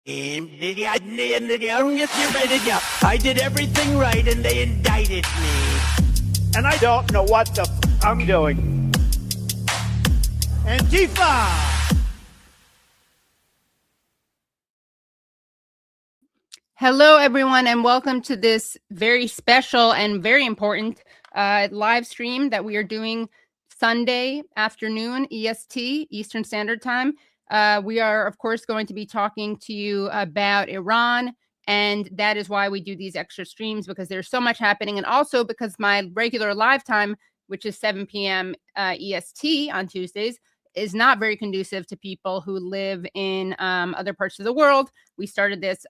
I did everything right and they indicted me. And I don't know what the I'm doing. Antifa! Hello, everyone, and welcome to this very special and very important live stream that we are doing Sunday afternoon, EST, Eastern Standard Time. We are, of course, going to be talking to you about Iran, and that is why we do these extra streams, because there's so much happening, and also because my regular live time, which is 7 p.m. EST on Tuesdays, is not very conducive to people who live in other parts of the world. We started this,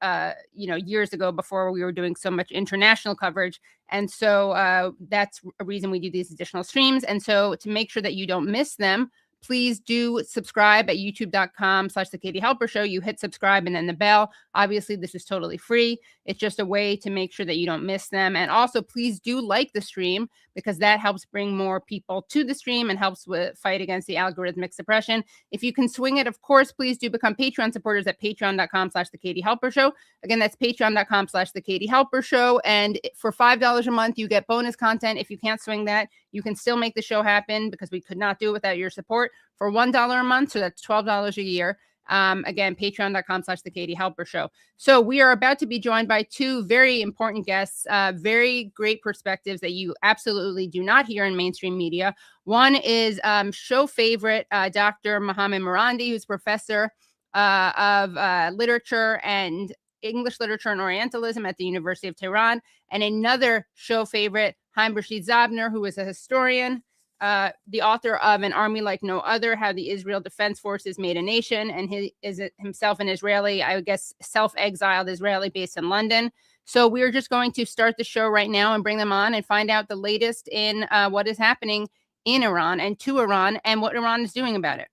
years ago before we were doing so much international coverage. And so that's a reason we do these additional streams. And so to make sure that you don't miss them, please do subscribe at youtube.com/The Katie Halper Show. You hit subscribe and then the bell. Obviously, this is totally free. It's just a way to make sure that you don't miss them. And also, please do like the stream, because that helps bring more people to the stream and helps with fight against the algorithmic suppression. If you can swing it, of course, please do become Patreon supporters at patreon.com/The Katie Halper Show. Again, that's patreon.com/The Katie Halper Show. And for $5 a month, you get bonus content. If you can't swing that, you can still make the show happen, because we could not do it without your support. For $1 a month, so that's $12 a year. Again, patreon.com/The Katie Halper Show. So we are about to be joined by two very important guests, very great perspectives that you absolutely do not hear in mainstream media. One is show favorite, Dr. Mohammad Marandi, who's professor of literature and English literature and Orientalism at the University of Tehran. And another show favorite, Haim Zabner, who is a historian, the author of An Army Like No Other, How the Israel Defense Forces Made a Nation, and he is himself an Israeli, I guess, self-exiled Israeli based in London. So we're just going to start the show right now and bring them on and find out the latest in what is happening in Iran and to Iran and what Iran is doing about it.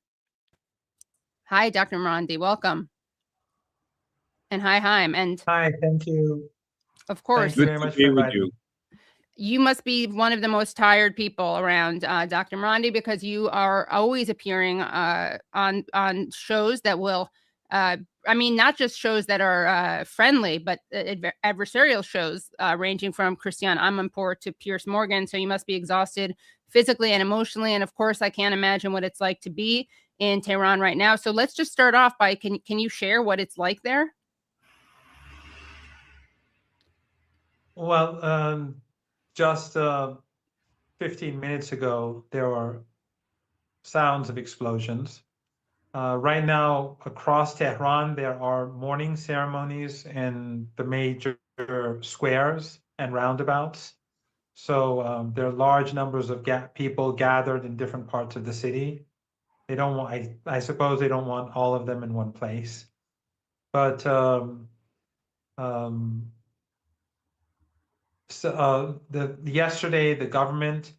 Hi, Dr. Marandi, welcome. And hi, Haim. And hi, thank you. Of course. Thank you very much for inviting me. You must be one of the most tired people around, Dr. Marandi, because you are always appearing on shows that will, not just shows that are friendly, but adversarial shows ranging from Christiane Amanpour to Piers Morgan. So you must be exhausted physically and emotionally. And of course, I can't imagine what it's like to be in Tehran right now. So let's just start off by, can you share what it's like there? Well, just 15 minutes ago, there were sounds of explosions. Right now, across Tehran, there are mourning ceremonies in the major squares and roundabouts. So there are large numbers of people gathered in different parts of the city. They don't want, I suppose they don't want all of them in one place. But yesterday, the government,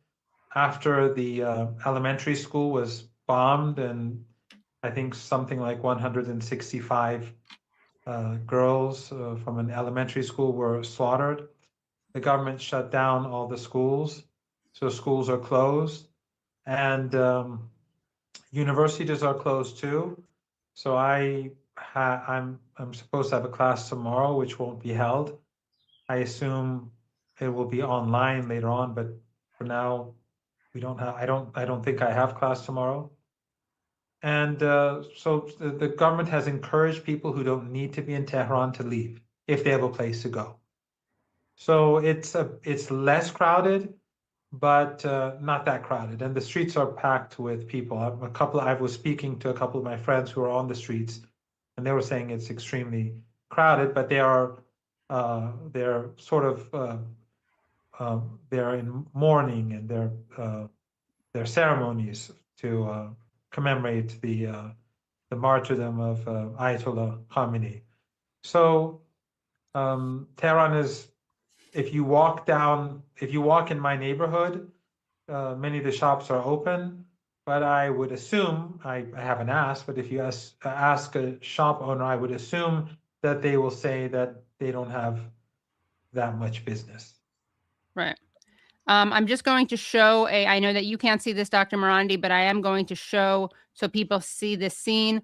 after the elementary school was bombed, and I think something like 165 girls from an elementary school were slaughtered, the government shut down all the schools. So schools are closed, and universities are closed too. So I'm supposed to have a class tomorrow, which won't be held. I assume it will be online later on, but for now, we don't have. I don't think I have class tomorrow. And so the government has encouraged people who don't need to be in Tehran to leave if they have a place to go. So it's less crowded, but not that crowded. And the streets are packed with people. I was speaking to a couple of my friends who are on the streets, and they were saying it's extremely crowded, but they're sort of they're in mourning, and their ceremonies to commemorate the martyrdom of Ayatollah Khamenei. So Tehran is, if you walk in my neighborhood, many of the shops are open, but I would assume, I haven't asked, but if you ask a shop owner, I would assume that they will say that they don't have that much business. Right. I'm just going to show I know that you can't see this, Dr. Marandi, but I am going to show so people see this scene.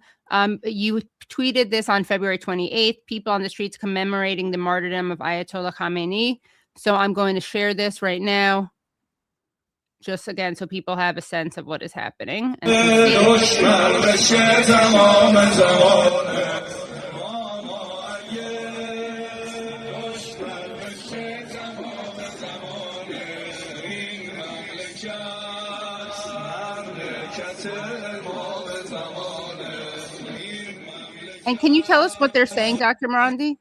You tweeted this on February 28th, people on the streets commemorating the martyrdom of Ayatollah Khamenei. So I'm going to share this right now, just again, so people have a sense of what is happening. And And can you tell us what they're saying, Dr. Marandi?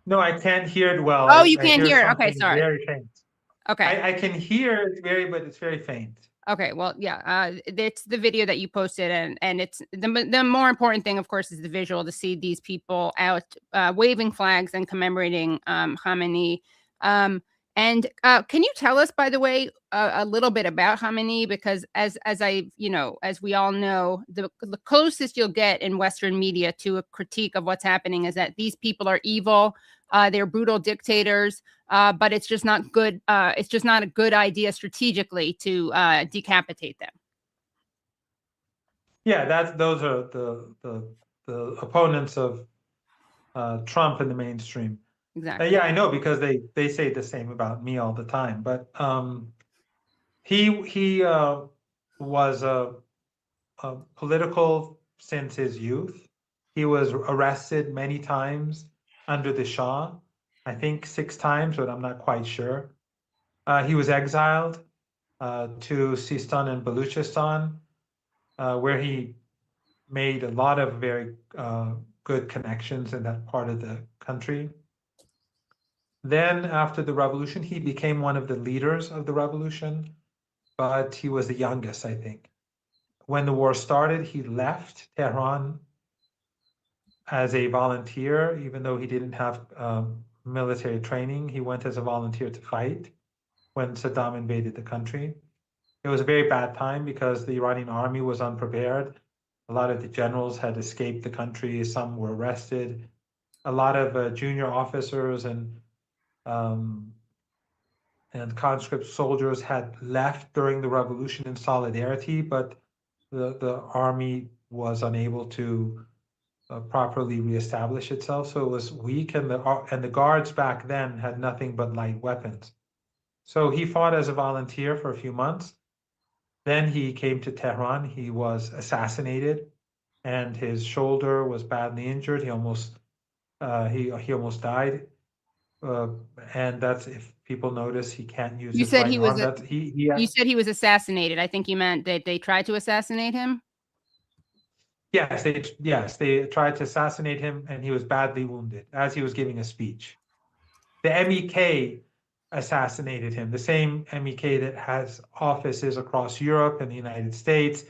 No, I can't hear it well. Oh, you I can't hear it. Okay, something sorry. very faint. Okay. I can hear it but it's very faint. Okay, well, yeah, it's the video that you posted, and it's the more important thing, of course, is the visual, to see these people out waving flags and commemorating Khamenei. And can you tell us, by the way, a little bit about Khamenei? Because as we all know, the closest you'll get in Western media to a critique of what's happening is that these people are evil, they're brutal dictators. But it's just not good. It's just not a good idea strategically to decapitate them. Yeah, those are the opponents of Trump in the mainstream. Exactly. Yeah, I know, because they say the same about me all the time. But he was a political since his youth. He was arrested many times under the Shah. I think 6 times, but I'm not quite sure. He was exiled to Sistan and Baluchistan, where he made a lot of very good connections in that part of the country. Then, after the revolution, he became one of the leaders of the revolution, but he was the youngest, I think. When the war started, he left Tehran as a volunteer, even though he didn't have military training. He went as a volunteer to fight when Saddam invaded the country. It was a very bad time because the Iranian army was unprepared. A lot of the generals had escaped the country. Some were arrested. A lot of junior officers and conscript soldiers had left during the revolution in solidarity, but the army was unable to properly reestablish itself, so it was weak, and the guards back then had nothing but light weapons. So he fought as a volunteer for a few months. Then he came to Tehran. He was assassinated, and his shoulder was badly injured. He almost died. And that's, if people notice, he can't use his right arm. You said he was assassinated. I think you meant that they tried to assassinate him. Yes, they tried to assassinate him, and he was badly wounded as he was giving a speech. The MEK assassinated him, the same MEK that has offices across Europe and the United States,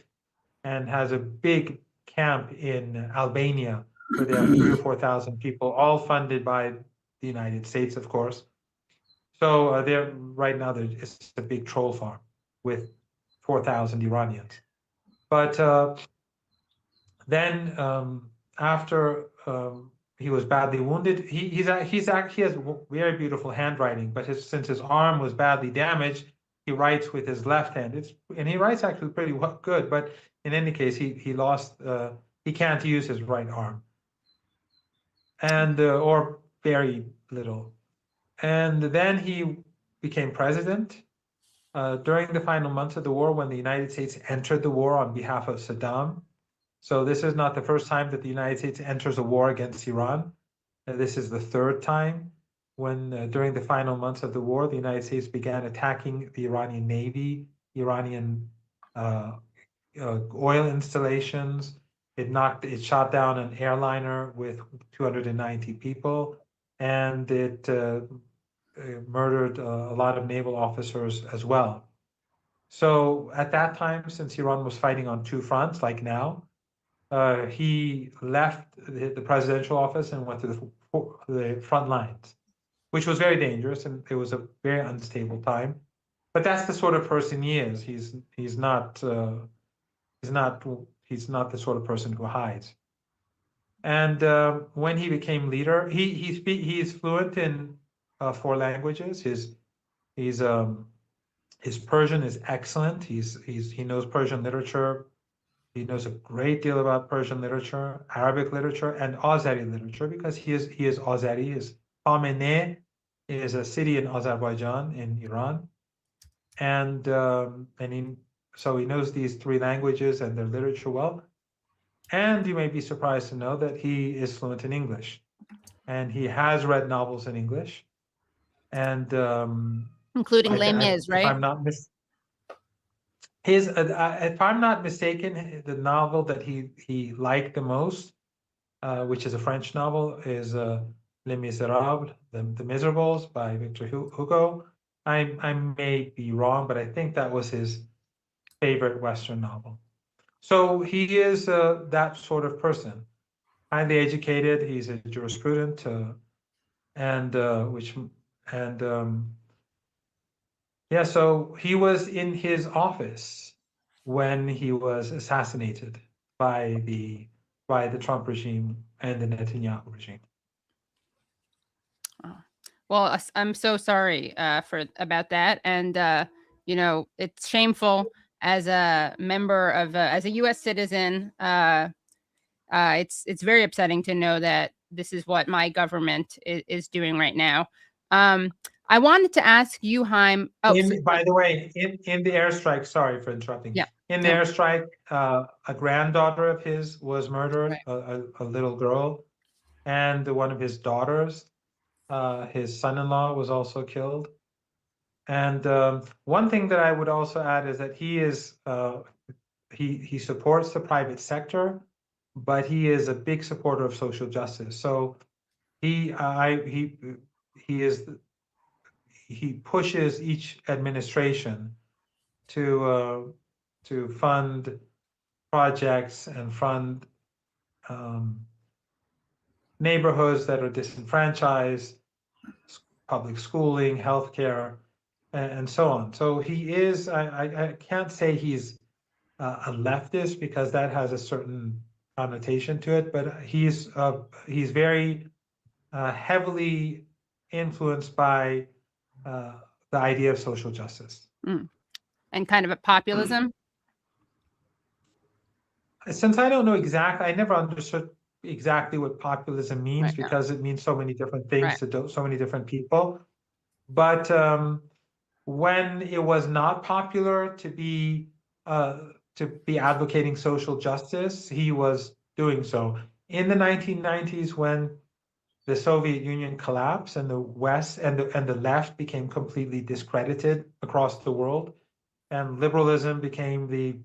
and has a big camp in Albania where they have 3,000 or 4,000 people, all funded by the United States, of course. So right now it's a big troll farm with 4,000 Iranians. But then after he was badly wounded, he has very beautiful handwriting, but since his arm was badly damaged, he writes with his left hand. And he writes actually pretty good, but in any case, he can't use his right arm, and or very little. And then he became president during the final months of the war, when the United States entered the war on behalf of Saddam. So this is not the first time that the United States enters a war against Iran. This is the 3rd time, when during the final months of the war, the United States began attacking the Iranian Navy, Iranian oil installations. It shot down an airliner with 290 people, and it murdered a lot of naval officers as well. So at that time, since Iran was fighting on 2 fronts, like now, he left the presidential office and went to the front lines, which was very dangerous, and it was a very unstable time. But that's the sort of person he is. He's not the sort of person who hides. And when he became leader, he's fluent in four languages. He's his Persian is excellent. He knows Persian literature. He knows a great deal about Persian literature, Arabic literature, and Azeri literature because he is Azeri. His Khamenei is a city in Azerbaijan in Iran, and so he knows these three languages and their literature well. And you may be surprised to know that he is fluent in English, and he has read novels in English, and including Les Mis, if right? I'm not if I'm not mistaken, the novel that he liked the most, which is a French novel, is Les Miserables, the Miserables by Victor Hugo. I may be wrong, but I think that was his favorite Western novel. So he is that sort of person, highly educated. He's a jurisprudent, and yeah. So he was in his office when he was assassinated by the Trump regime and the Netanyahu regime. Well, I'm so sorry about that, and you know, it's shameful as a member of as a U.S. citizen. It's very upsetting to know that this is what my government is doing right now. I wanted to ask you, Haim. Oh, By the way, in the airstrike, sorry for interrupting. Yeah. In the airstrike, a granddaughter of his was murdered, Right. a little girl, and one of his daughters, his son-in-law, was also killed. And one thing that I would also add is that he supports the private sector, but he is a big supporter of social justice. So he pushes each administration to fund projects and fund neighborhoods that are disenfranchised, public schooling, healthcare, and so on. So he is. I can't say he's a leftist because that has a certain connotation to it, but he's very heavily influenced by the idea of social justice. And kind of a populism. Since I don't know exactly, I never understood exactly what populism means because it means so many different things to so many different people. But when it was not popular to be advocating social justice, he was doing so. In the 1990s, when the Soviet Union collapsed and the West and the left became completely discredited across the world, and liberalism became the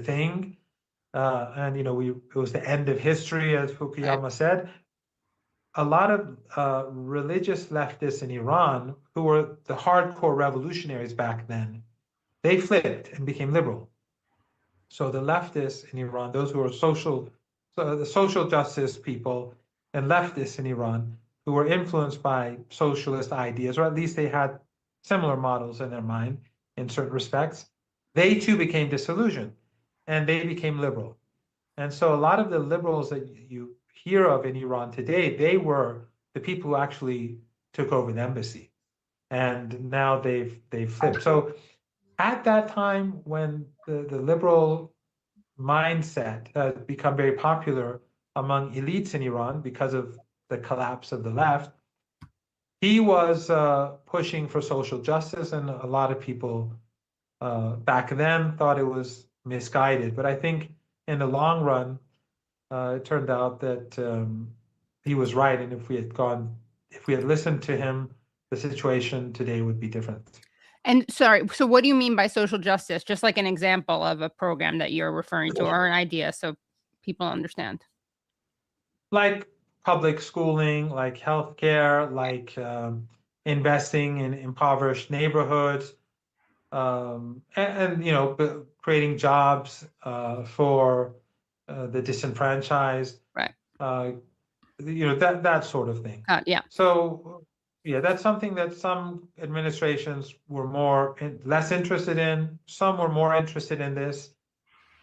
thing, and it was the end of history, as Fukuyama said. A lot of religious leftists in Iran, who were the hardcore revolutionaries back then, they flipped and became liberal. So the leftists in Iran, those who were the social justice people and leftists in Iran, who were influenced by socialist ideas, or at least they had similar models in their mind in certain respects, they too became disillusioned and they became liberal. And so a lot of the liberals that you hear of in Iran today, they were the people who actually took over the embassy. And now they've flipped. So at that time when the liberal mindset had become very popular among elites in Iran because of the collapse of the left, he was pushing for social justice, and a lot of people back then thought it was misguided. But I think in the long run, it turned out that he was right, and if we had listened to him, the situation today would be different. And sorry, so what do you mean by social justice? Just like an example of a program that you're referring to, or an idea, so people understand. Like public schooling, like healthcare, like investing in impoverished neighborhoods, and creating jobs for the disenfranchised. Right. That sort of thing. Yeah. So yeah, that's something that some administrations were less interested in. Some were more interested in this.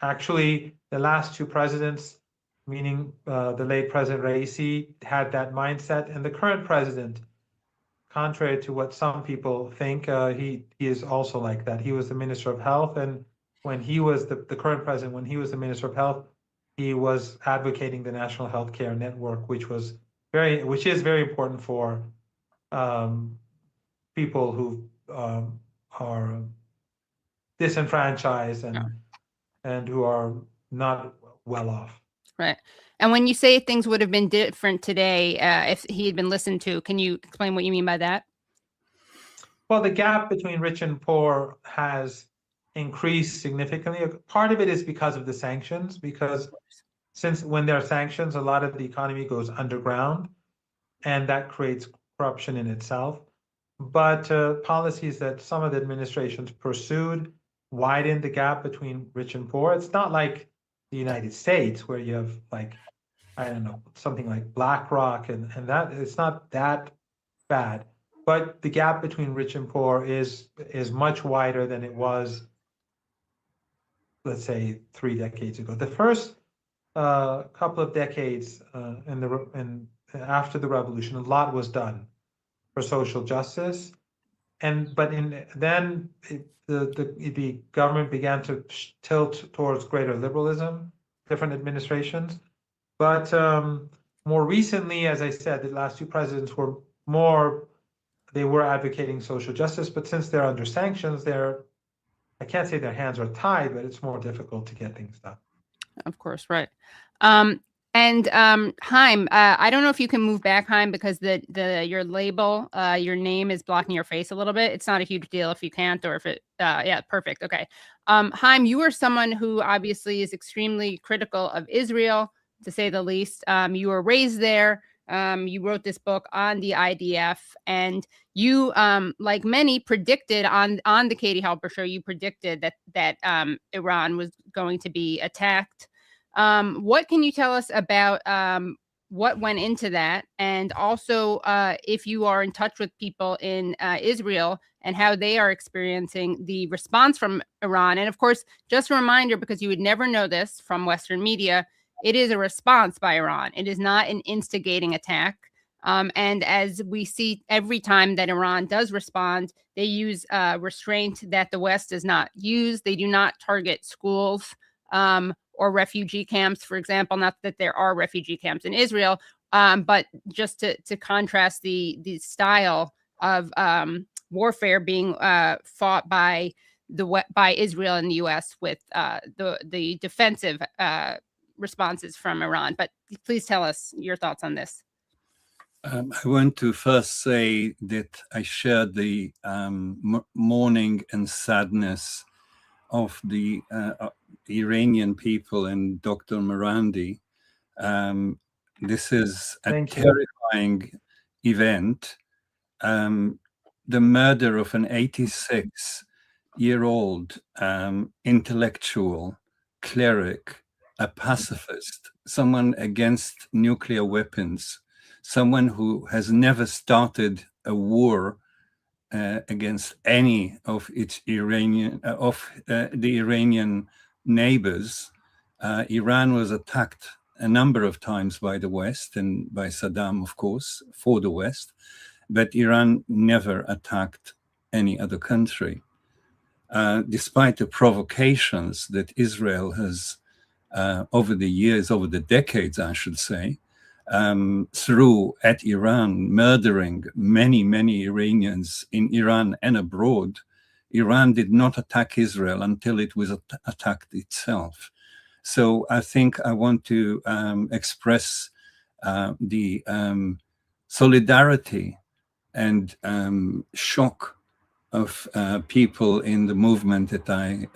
Actually, the last two presidents, meaning the late President Raisi, had that mindset, and the current president contrary to what some people think, he is also like that. He was the Minister of Health, and when he was the current president, when he was the Minister of Health, he was advocating the National Healthcare Network, which is very important for people who are disenfranchised and who are not well off. Right. And when you say things would have been different today if he had been listened to, can you explain what you mean by that? Well, the gap between rich and poor has increased significantly. Part of it is because of the sanctions, because since when there are sanctions, a lot of the economy goes underground, and that creates corruption in itself. But policies that some of the administrations pursued widened the gap between rich and poor. It's not like the United States where you have like, I don't know, something like BlackRock and that it's not that bad. But the gap between rich and poor is much wider than it was, let's say, 3 decades ago. The first couple of decades after the revolution, a lot was done for social justice, but then the government began to tilt towards greater liberalism, different administrations. But more recently, as I said, the last 2 presidents they were advocating social justice, but since they're under sanctions, I can't say their hands are tied, but it's more difficult to get things done. Of course, right. And Haim, I don't know if you can move back, Haim, because your label, your name is blocking your face a little bit. It's not a huge deal if you can't, or if it, yeah, perfect. Okay. Haim, you are someone who obviously is extremely critical of Israel, to say the least. You were raised there. You wrote this book on the IDF, and you, like many, predicted on the Katie Halper show, you predicted that Iran was going to be attacked. What can you tell us about what went into that, and also if you are in touch with people in Israel and how they are experiencing the response from Iran? And of course, just a reminder, because you would never know this from Western media, it is a response by Iran. It is not an instigating attack. And as we see every time that Iran does respond, they use restraint that the West does not use. They do not target schools or refugee camps, for example. Not that there are refugee camps in Israel, but just to contrast the style of warfare being fought by Israel and the U.S. with the defensive responses from Iran. But please tell us your thoughts on this. I want to first say that I share the mourning and sadness of the Iranian people and Dr. Marandi. This is a terrifying event. The murder of an 86-year-old intellectual, cleric, a pacifist, someone against nuclear weapons, someone who has never started a war against any of its the Iranian neighbors. Iran was attacked a number of times by the West and by Saddam, of course, for the West, but Iran never attacked any other country. Despite the provocations that Israel has over the years, over the decades, I should say, threw at Iran, murdering many, many Iranians in Iran and abroad, Iran did not attack Israel until it was attacked itself. So I think I want to express the solidarity and shock of people in the movement that I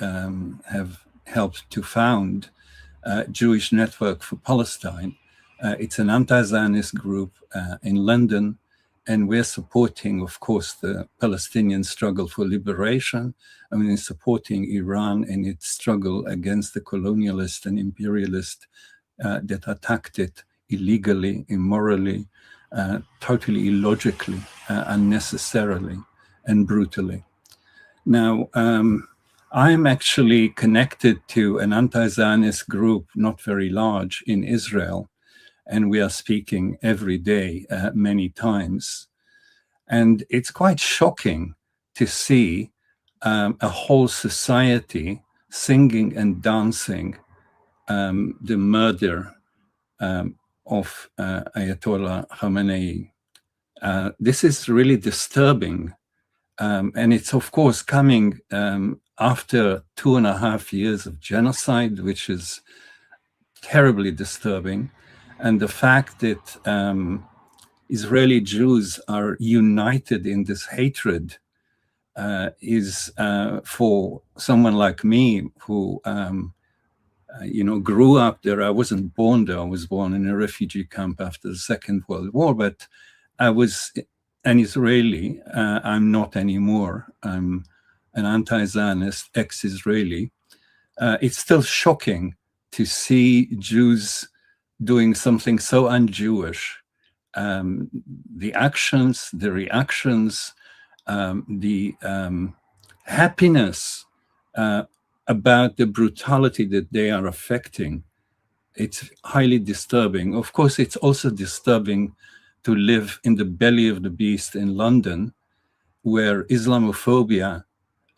have helped to found, Jewish Network for Palestine. It's an anti-Zionist group in London, and we're supporting, of course, the Palestinian struggle for liberation. I mean, supporting Iran in its struggle against the colonialist and imperialist that attacked it illegally, immorally, totally illogically, unnecessarily, and brutally. Now, I'm actually connected to an anti-Zionist group, not very large, in Israel, and we are speaking every day, many times. And it's quite shocking to see a whole society singing and dancing the murder of Ayatollah Khamenei. This is really disturbing. And it's, of course, coming after 2.5 years of genocide, which is terribly disturbing. And the fact that Israeli Jews are united in this hatred is, for someone like me who grew up there. I wasn't born there. I was born in a refugee camp after the Second World War, but I was an Israeli. I'm not anymore. I'm an anti-Zionist, ex-Israeli. It's still shocking to see Jews doing something so un-Jewish. The actions, the reactions, the happiness about the brutality that they are affecting. It's highly disturbing. Of course, it's also disturbing to live in the belly of the beast in London, where Islamophobia,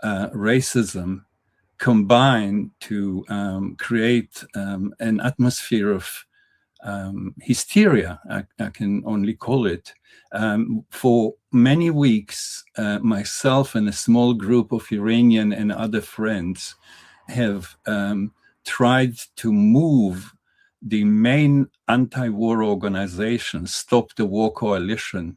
racism combine to create an atmosphere of hysteria, I can only call it. For many weeks, myself and a small group of Iranian and other friends have tried to move the main anti-war organization, Stop the War Coalition,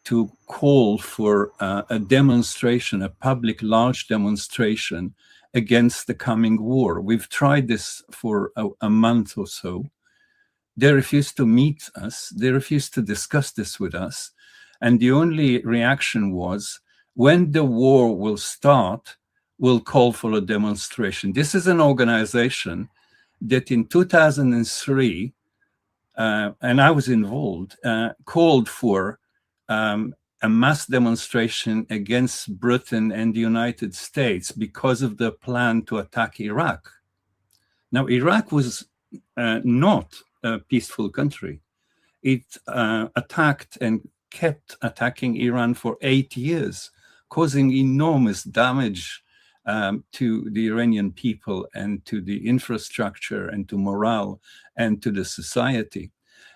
to call for a demonstration, a public large demonstration against the coming war. We've tried this for a month or so. They refused to meet us. They refused to discuss this with us. And the only reaction was, when the war will start, we'll call for a demonstration. This is an organization that in 2003, and I was involved, called for a mass demonstration against Britain and the United States because of the plan to attack Iraq. Now, Iraq was not a peaceful country. It attacked and kept attacking Iran for 8 years, causing enormous damage to the Iranian people and to the infrastructure and to morale and to the society.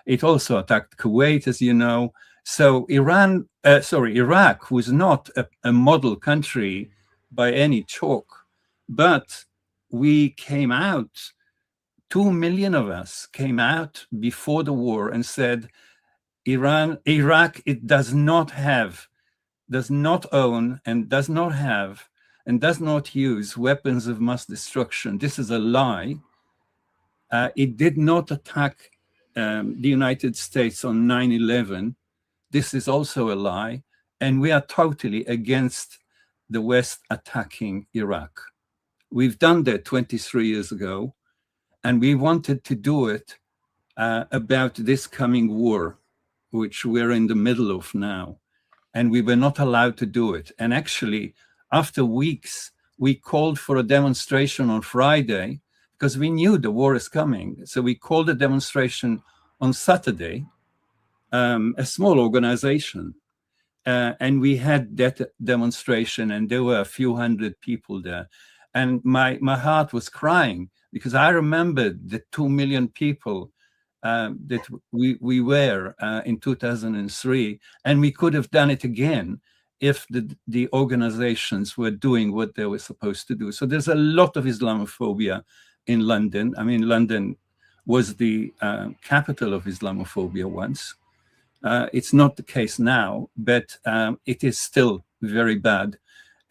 It also attacked Kuwait, as you know. So Iraq was not a model country by any chalk, but we came out, 2 million of us came out before the war and said, Iraq, it does not own and does not have and does not use weapons of mass destruction. This is a lie. It did not attack the United States on 9/11. This is also a lie. And we are totally against the West attacking Iraq. We've done that 23 years ago, and we wanted to do it about this coming war, which we're in the middle of now. And we were not allowed to do it. And actually, after weeks, we called for a demonstration on Friday because we knew the war is coming. So we called a demonstration on Saturday, a small organization. And we had that demonstration, and there were a few hundred people there. And my heart was crying because I remembered the 2 million people that we were in 2003, and we could have done it again if the organizations were doing what they were supposed to do. So there's a lot of Islamophobia in London. I mean, London was the capital of Islamophobia once. It's not the case now, but it is still very bad.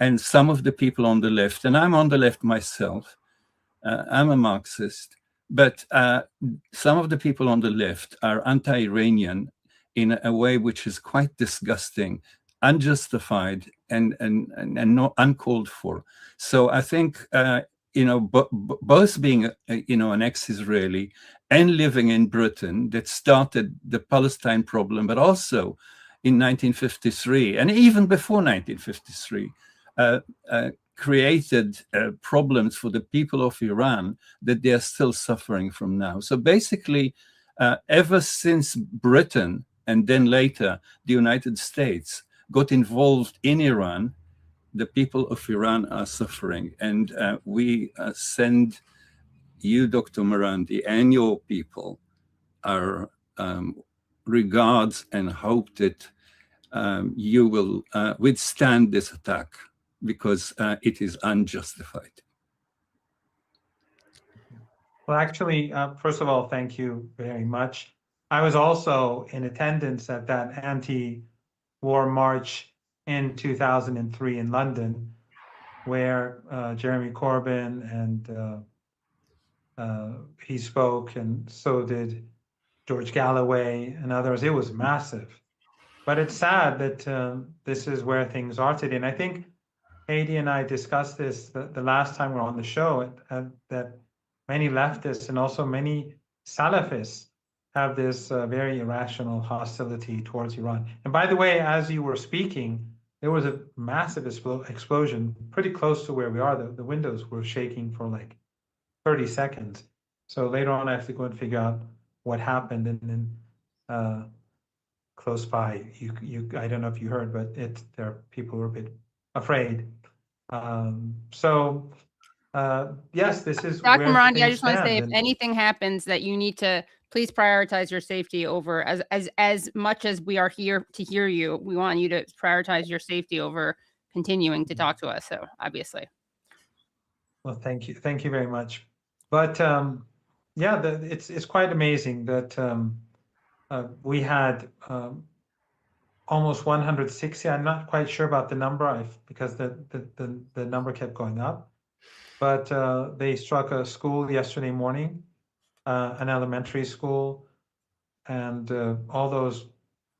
And some of the people on the left, and I'm on the left myself, I'm a Marxist, but some of the people on the left are anti-Iranian in a way which is quite disgusting, unjustified, and not uncalled for. So I think, both being, an ex-Israeli and living in Britain that started the Palestine problem, but also in 1953, and even before 1953, created problems for the people of Iran that they are still suffering from now. So basically, ever since Britain and then later the United States got involved in Iran, the people of Iran are suffering. And we send you, Dr. Marandi, and your people our regards and hope that you will withstand this attack, because it is unjustified. Well, actually, first of all, thank you very much. I was also in attendance at that anti-war march in 2003 in London, where Jeremy Corbyn and he spoke, and so did George Galloway and others. It was massive. But it's sad that this is where things are today. And I think Heidi and I discussed this the last time we were on the show, that many leftists and also many Salafists have this very irrational hostility towards Iran. And by the way, as you were speaking, there was a massive explosion pretty close to where we are. The windows were shaking for like 30 seconds. So later on, I have to go and figure out what happened. And then close by, I don't know if you heard, but people were a bit afraid. Yes, this is Dr. where Marandi, I things just want to say, if stand. anything happens, that you need to please prioritize your safety over, as much as we are here to hear you, we want you to prioritize your safety over continuing to talk to us. So obviously. Well, thank you very much. But yeah, it's quite amazing that we had almost 160. I'm not quite sure about the number, because the number kept going up. But they struck a school yesterday morning, an elementary school, and all those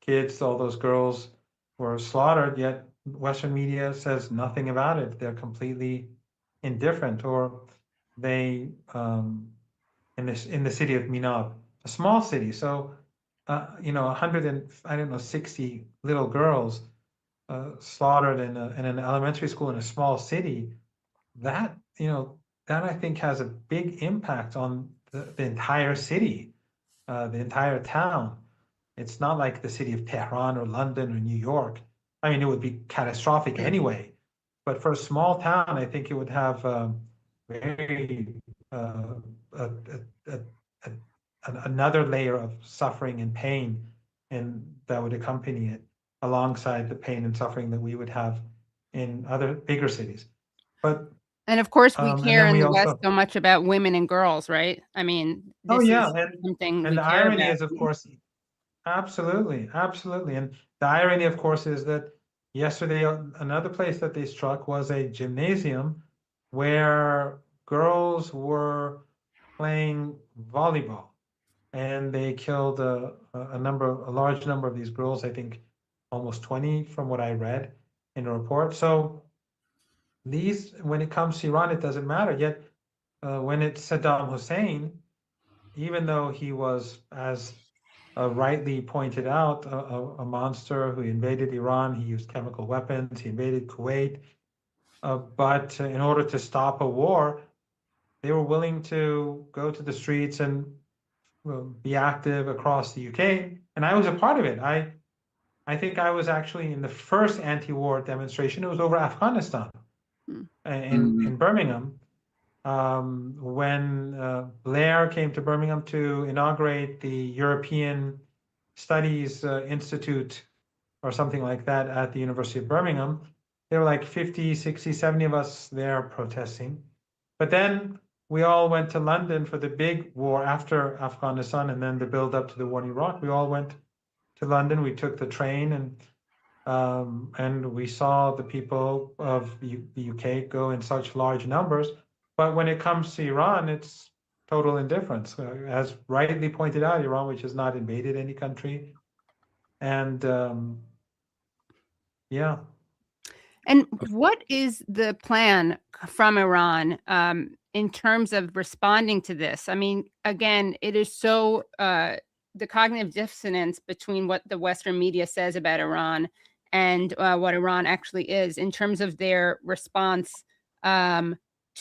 kids, all those girls were slaughtered, yet Western media says nothing about it. They're completely indifferent. Or they, in the city of Minab, a small city, so 160 little girls slaughtered in an elementary school in a small city. That I think has a big impact on the entire city, the entire town. It's not like the city of Tehran or London or New York. I mean, it would be catastrophic anyway. But for a small town, I think it would have very another layer of suffering and pain, and that would accompany it, alongside the pain and suffering that we would have in other bigger cities. And of course, we care in the West also, so much about women and girls, right? I mean, this is something we the care irony about. is, of course, absolutely. And the irony, of course, is that yesterday, another place that they struck was a gymnasium where girls were playing volleyball, and they killed a large number of these girls. I think almost 20, from what I read in a report. So when it comes to Iran, it doesn't matter. Yet when it's Saddam Hussein, even though he was, as rightly pointed out, a monster who invaded Iran, he used chemical weapons, he invaded Kuwait, but in order to stop a war, they were willing to go to the streets and be active across the UK, and I was a part of it. I think I was actually in the first anti-war demonstration. It was over Afghanistan, in Birmingham, when Blair came to Birmingham to inaugurate the European Studies Institute or something like that at the University of Birmingham. There were like 50, 60, 70 of us there protesting. But then we all went to London for the big war after Afghanistan, and then the build up to the war in Iraq. We all went to London. We took the train, and we saw the people of the UK go in such large numbers. But when it comes to Iran, it's total indifference. As rightly pointed out, Iran, which has not invaded any country, and yeah. And what is the plan from Iran in terms of responding to this? I mean, again, it is so the cognitive dissonance between what the Western media says about Iran and what Iran actually is, in terms of their response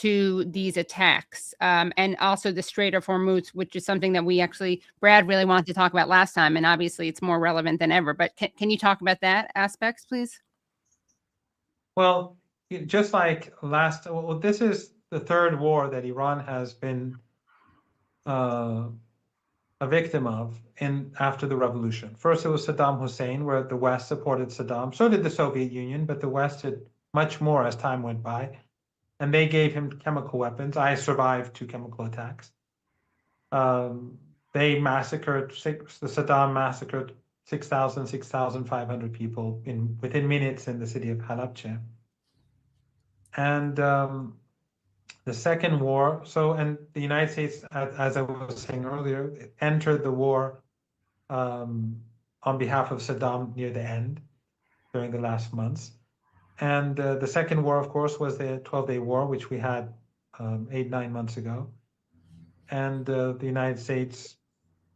to these attacks, and also the Strait of Hormuz, which is something that Brad really wanted to talk about last time, and obviously it's more relevant than ever. But can you talk about that aspects, please? Well, just like this is the third war that Iran has been a victim of after the revolution. First, it was Saddam Hussein, where the West supported Saddam. So did the Soviet Union, but the West did much more as time went by. And they gave him chemical weapons. I survived 2 chemical attacks. They massacred, Saddam massacred 6,500 people within minutes in the city of Halabja. And the second war, and the United States, as I was saying earlier, entered the war on behalf of Saddam near the end during the last months. And the second war, of course, was the 12-day war, which we had 8-9 months ago. And the United States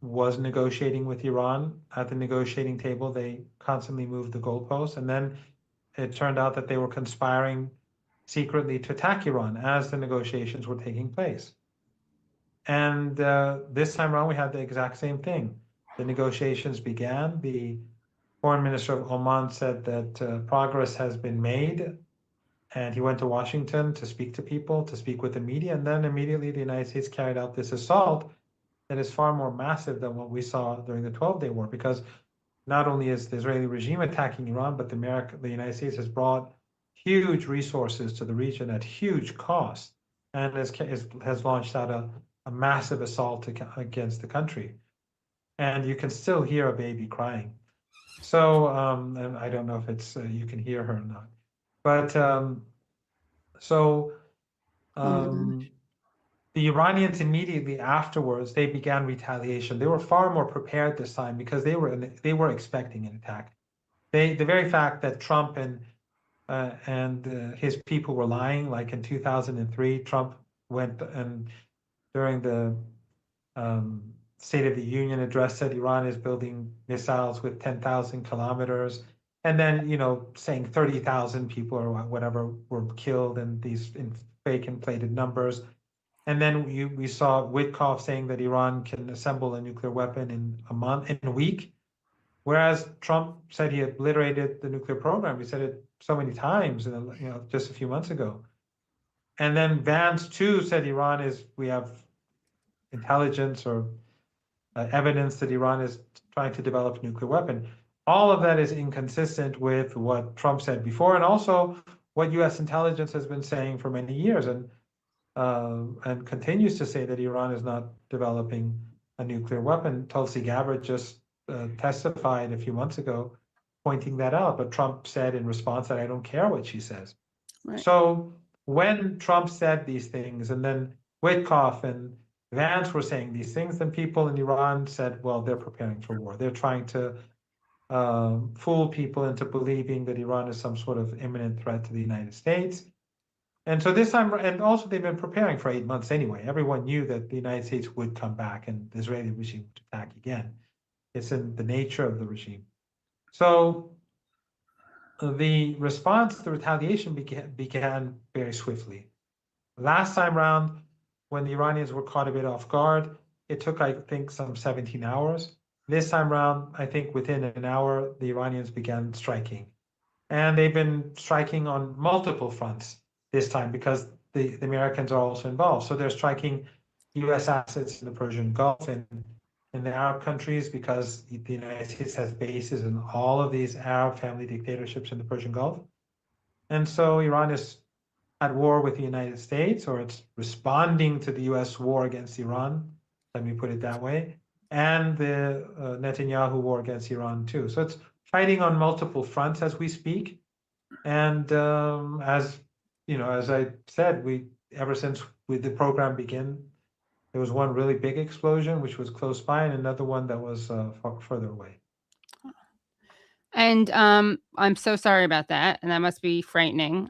was negotiating with Iran. At the negotiating table, they constantly moved the goalposts. And then it turned out that they were conspiring secretly to attack Iran as the negotiations were taking place. And this time around, we had the exact same thing. The negotiations began. The foreign minister of Oman said that progress has been made, and he went to Washington to speak to people, to speak with the media, and then immediately the United States carried out this assault that is far more massive than what we saw during the 12-day war, because not only is the Israeli regime attacking Iran, but the United States has brought huge resources to the region at huge cost, and has launched out a massive assault against the country. And you can still hear a baby crying. So, and I don't know if it's you can hear her or not, but the Iranians immediately afterwards, they began retaliation. They were far more prepared this time because they were expecting an attack. The very fact that Trump and his people were lying, like in 2003, Trump went and during the State of the Union address said Iran is building missiles with 10,000 kilometers, and then saying 30,000 people or whatever were killed, and these fake inflated numbers. And then we saw Witkoff saying that Iran can assemble a nuclear weapon in a week, whereas Trump said he obliterated the nuclear program. He said it so many times, just a few months ago. And then Vance too said we have intelligence or evidence that Iran is trying to develop a nuclear weapon. All of that is inconsistent with what Trump said before, and also what U.S. intelligence has been saying for many years, and continues to say that Iran is not developing a nuclear weapon. Tulsi Gabbard just testified a few months ago, pointing that out. But Trump said in response that I don't care what she says. Right. So when Trump said these things, and then Witkoff and Vance were saying these things, then people in Iran said, well, they're preparing for war. They're trying to fool people into believing that Iran is some sort of imminent threat to the United States. And so this time, and also they've been preparing for 8 months anyway. Everyone knew that the United States would come back and the Israeli regime would attack again. It's in the nature of the regime. So the response, the retaliation began very swiftly. Last time round, when the Iranians were caught a bit off guard, it took, I think, some 17 hours. This time round, I think within an hour, the Iranians began striking. And they've been striking on multiple fronts this time because the Americans are also involved. So they're striking U.S. assets in the Persian Gulf and in the Arab countries because the United States has bases in all of these Arab family dictatorships in the Persian Gulf. And so Iran is at war with the United States, or it's responding to the U.S. war against Iran, let me put it that way, and the Netanyahu war against Iran too. So it's fighting on multiple fronts as we speak. And as I said, ever since the program began, there was one really big explosion, which was close by, and another one that was further away. And I'm so sorry about that, and that must be frightening.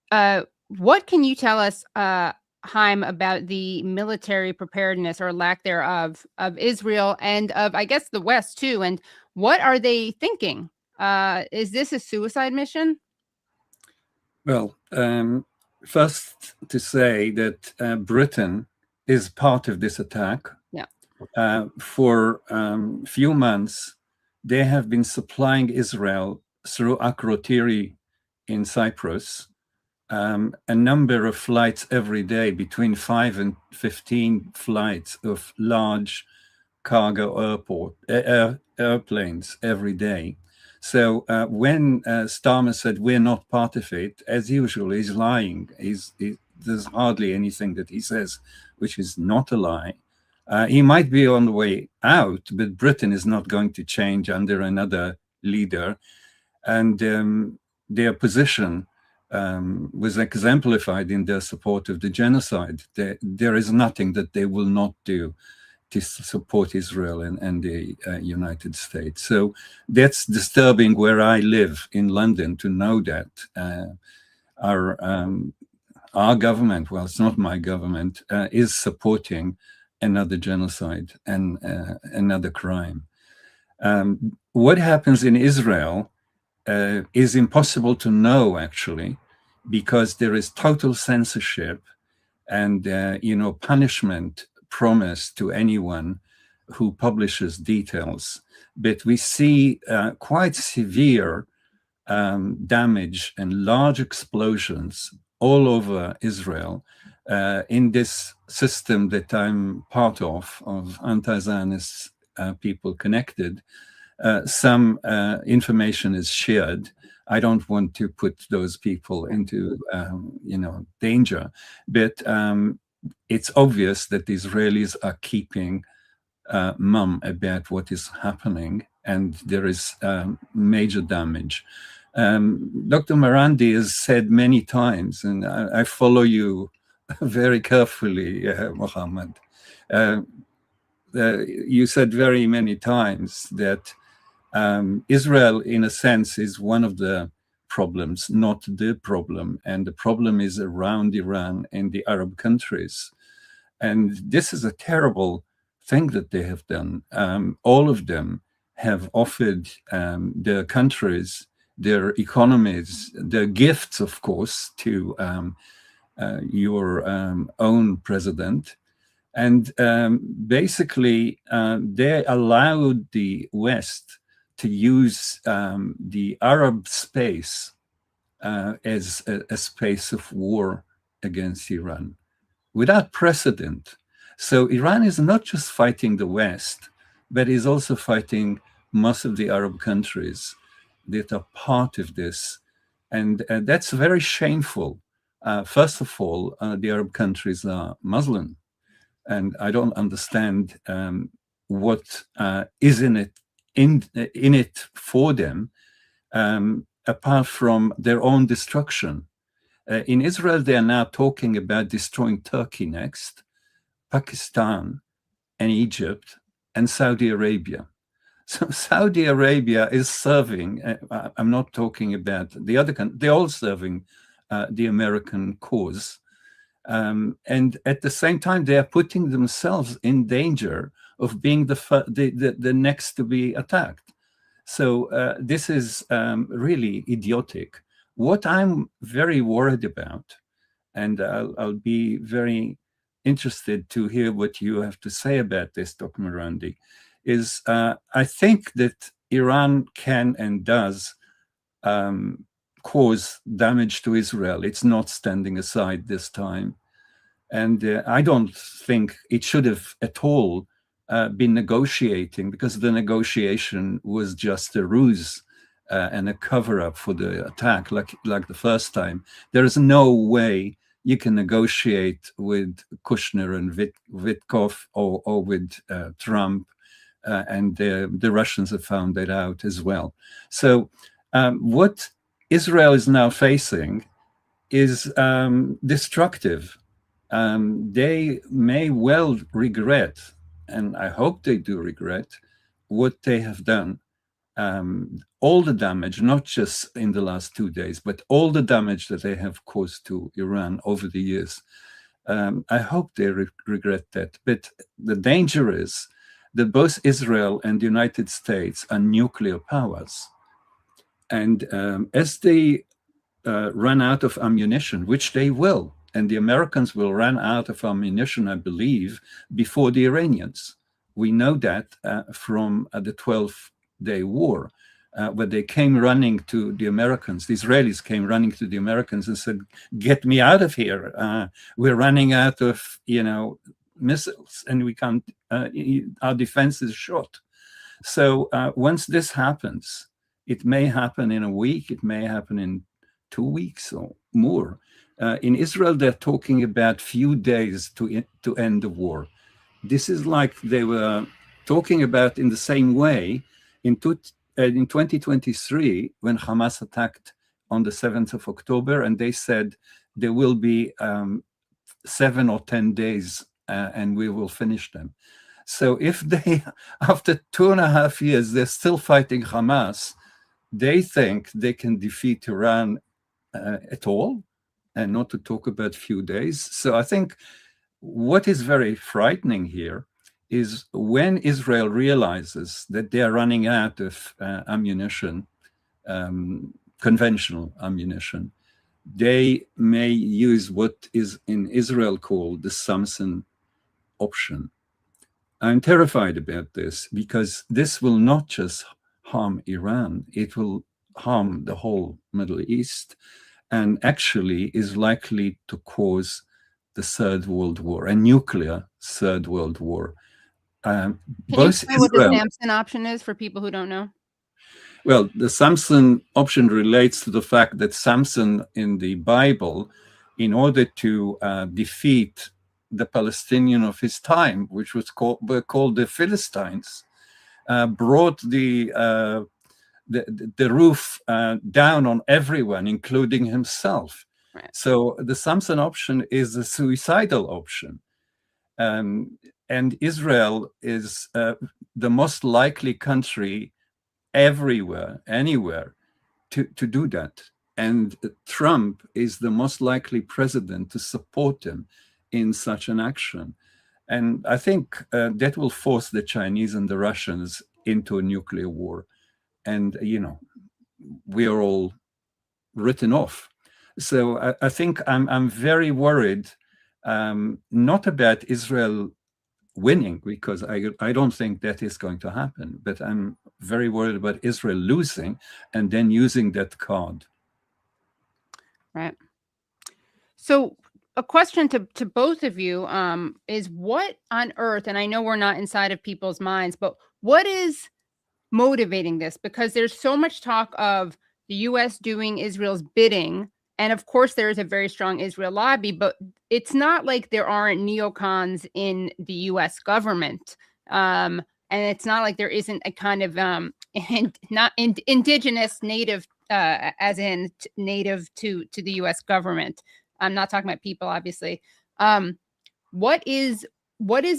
What can you tell us, Haim, about the military preparedness or lack thereof of Israel and of, I guess, the West too? And what are they thinking? Is this a suicide mission? Well, First, to say that Britain is part of this attack. Yeah. For few months, they have been supplying Israel through Akrotiri in Cyprus a number of flights every day, between 5 and 15 flights of large cargo airplanes every day. So when Starmer said we're not part of it, as usual, he's lying. There's hardly anything that he says which is not a lie. He might be on the way out, but Britain is not going to change under another leader. And their position was exemplified in their support of the genocide. There is nothing that they will not do to support Israel and the United States. So that's disturbing where I live in London to know that our government, well, it's not my government, is supporting another genocide and another crime. What happens in Israel is impossible to know, actually, because there is total censorship and punishment promised to anyone who publishes details. But we see quite severe damage and large explosions all over Israel in this system that I'm part of anti-Zionist people connected. Some information is shared. I don't want to put those people into, danger, but it's obvious that the Israelis are keeping mum about what is happening, and there is major damage. Dr. Marandi has said many times, and I follow you very carefully, Mohammad. You said very many times that Israel, in a sense, is one of the problems, not the problem. And the problem is around Iran and the Arab countries. And this is a terrible thing that they have done. All of them have offered their countries, their economies, their gifts, of course, to your own president. And basically, they allowed the West to use the Arab space as a space of war against Iran without precedent. So Iran is not just fighting the West, but is also fighting most of the Arab countries that are part of this. And that's very shameful. First of all, the Arab countries are Muslim. And I don't understand what is in it for them, apart from their own destruction. In Israel, they are now talking about destroying Turkey next, Pakistan, and Egypt, and Saudi Arabia. So Saudi Arabia is serving, I'm not talking about the other countries, they're all serving the American cause. And at the same time, they are putting themselves in danger of being the next to be attacked. So this is really idiotic. What I'm very worried about, and I'll be very interested to hear what you have to say about this, Dr. Marandi, is I think that Iran can and does cause damage to Israel. It's not standing aside this time. And I don't think it should have at all been negotiating, because the negotiation was just a ruse and a cover-up for the attack, like the first time. There is no way you can negotiate with Kushner and Witkoff or with Trump, and the Russians have found that out as well. So what Israel is now facing is destructive. They may well regret, and I hope they do regret, what they have done. All the damage, not just in the last 2 days, but all the damage that they have caused to Iran over the years. I hope they regret that. But the danger is that both Israel and the United States are nuclear powers. And as the run out of ammunition, which they will. And the Americans will run out of ammunition, I believe, before the Iranians. We know that from the 12-day war, where they came running to the Americans. The Israelis came running to the Americans and said, "Get me out of here. We're running out of, missiles, and we can't. Our defense is short." So once this happens, it may happen in a week. It may happen in 2 weeks or more. In Israel, they're talking about few days to end the war. This is like they were talking about in the same way in 2023 when Hamas attacked on the 7th of October, and they said there will be 7 or 10 days and we will finish them. So if they, after 2.5 years, they're still fighting Hamas, they think they can defeat Iran at all, and not to talk about few days. So I think what is very frightening here is when Israel realizes that they are running out of ammunition, conventional ammunition, they may use what is in Israel called the Samson option. I'm terrified about this because this will not just harm Iran, it will harm the whole Middle East, and actually is likely to cause the Third World War, a nuclear Third World War. Can you explain what the Samson option is for people who don't know? Well, the Samson option relates to the fact that Samson in the Bible, in order to defeat the Palestinian of his time, which were called the Philistines, brought the roof down on everyone, including himself. Right. So the Samson option is a suicidal option. And Israel is the most likely country everywhere, anywhere, to do that. And Trump is the most likely president to support him in such an action. And I think that will force the Chinese and the Russians into a nuclear war. And, we are all written off. So I think I'm very worried, not about Israel winning, because I don't think that is going to happen, but I'm very worried about Israel losing and then using that card. Right. So a question to both of you is what on earth, and I know we're not inside of people's minds, but what is motivating this? Because there's so much talk of the U.S. doing Israel's bidding. And of course, there is a very strong Israel lobby, but it's not like there aren't neocons in the U.S. government. And it's not like there isn't a kind of indigenous native, as in native to the U.S. government. I'm not talking about people, obviously. What is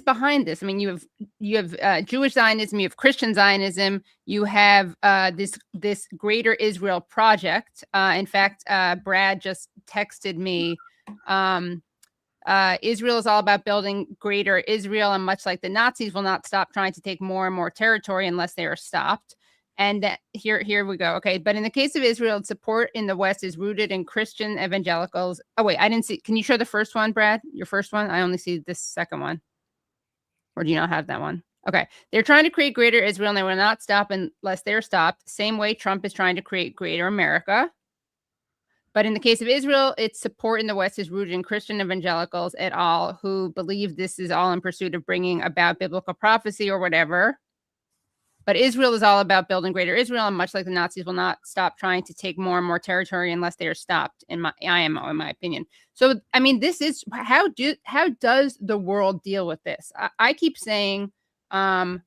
behind this? I mean, you have Jewish Zionism, you have Christian Zionism, you have this Greater Israel project. In fact, Brad just texted me. Israel is all about building Greater Israel, and much like the Nazis, will not stop trying to take more and more territory unless they are stopped. And here we go. Okay, but in the case of Israel, its support in the West is rooted in Christian evangelicals. Oh wait, I didn't see. Can you show the first one, Brad? Your first one? I only see this second one. Or do you not have that one? Okay. They're trying to create Greater Israel, and they will not stop unless they're stopped. Same way Trump is trying to create Greater America. But in the case of Israel, its support in the West is rooted in Christian evangelicals et al., who believe this is all in pursuit of bringing about biblical prophecy or whatever. But Israel is all about building Greater Israel, and much like the Nazis, will not stop trying to take more and more territory unless they are stopped, in my opinion. So, I mean, this is how does the world deal with this? I keep saying that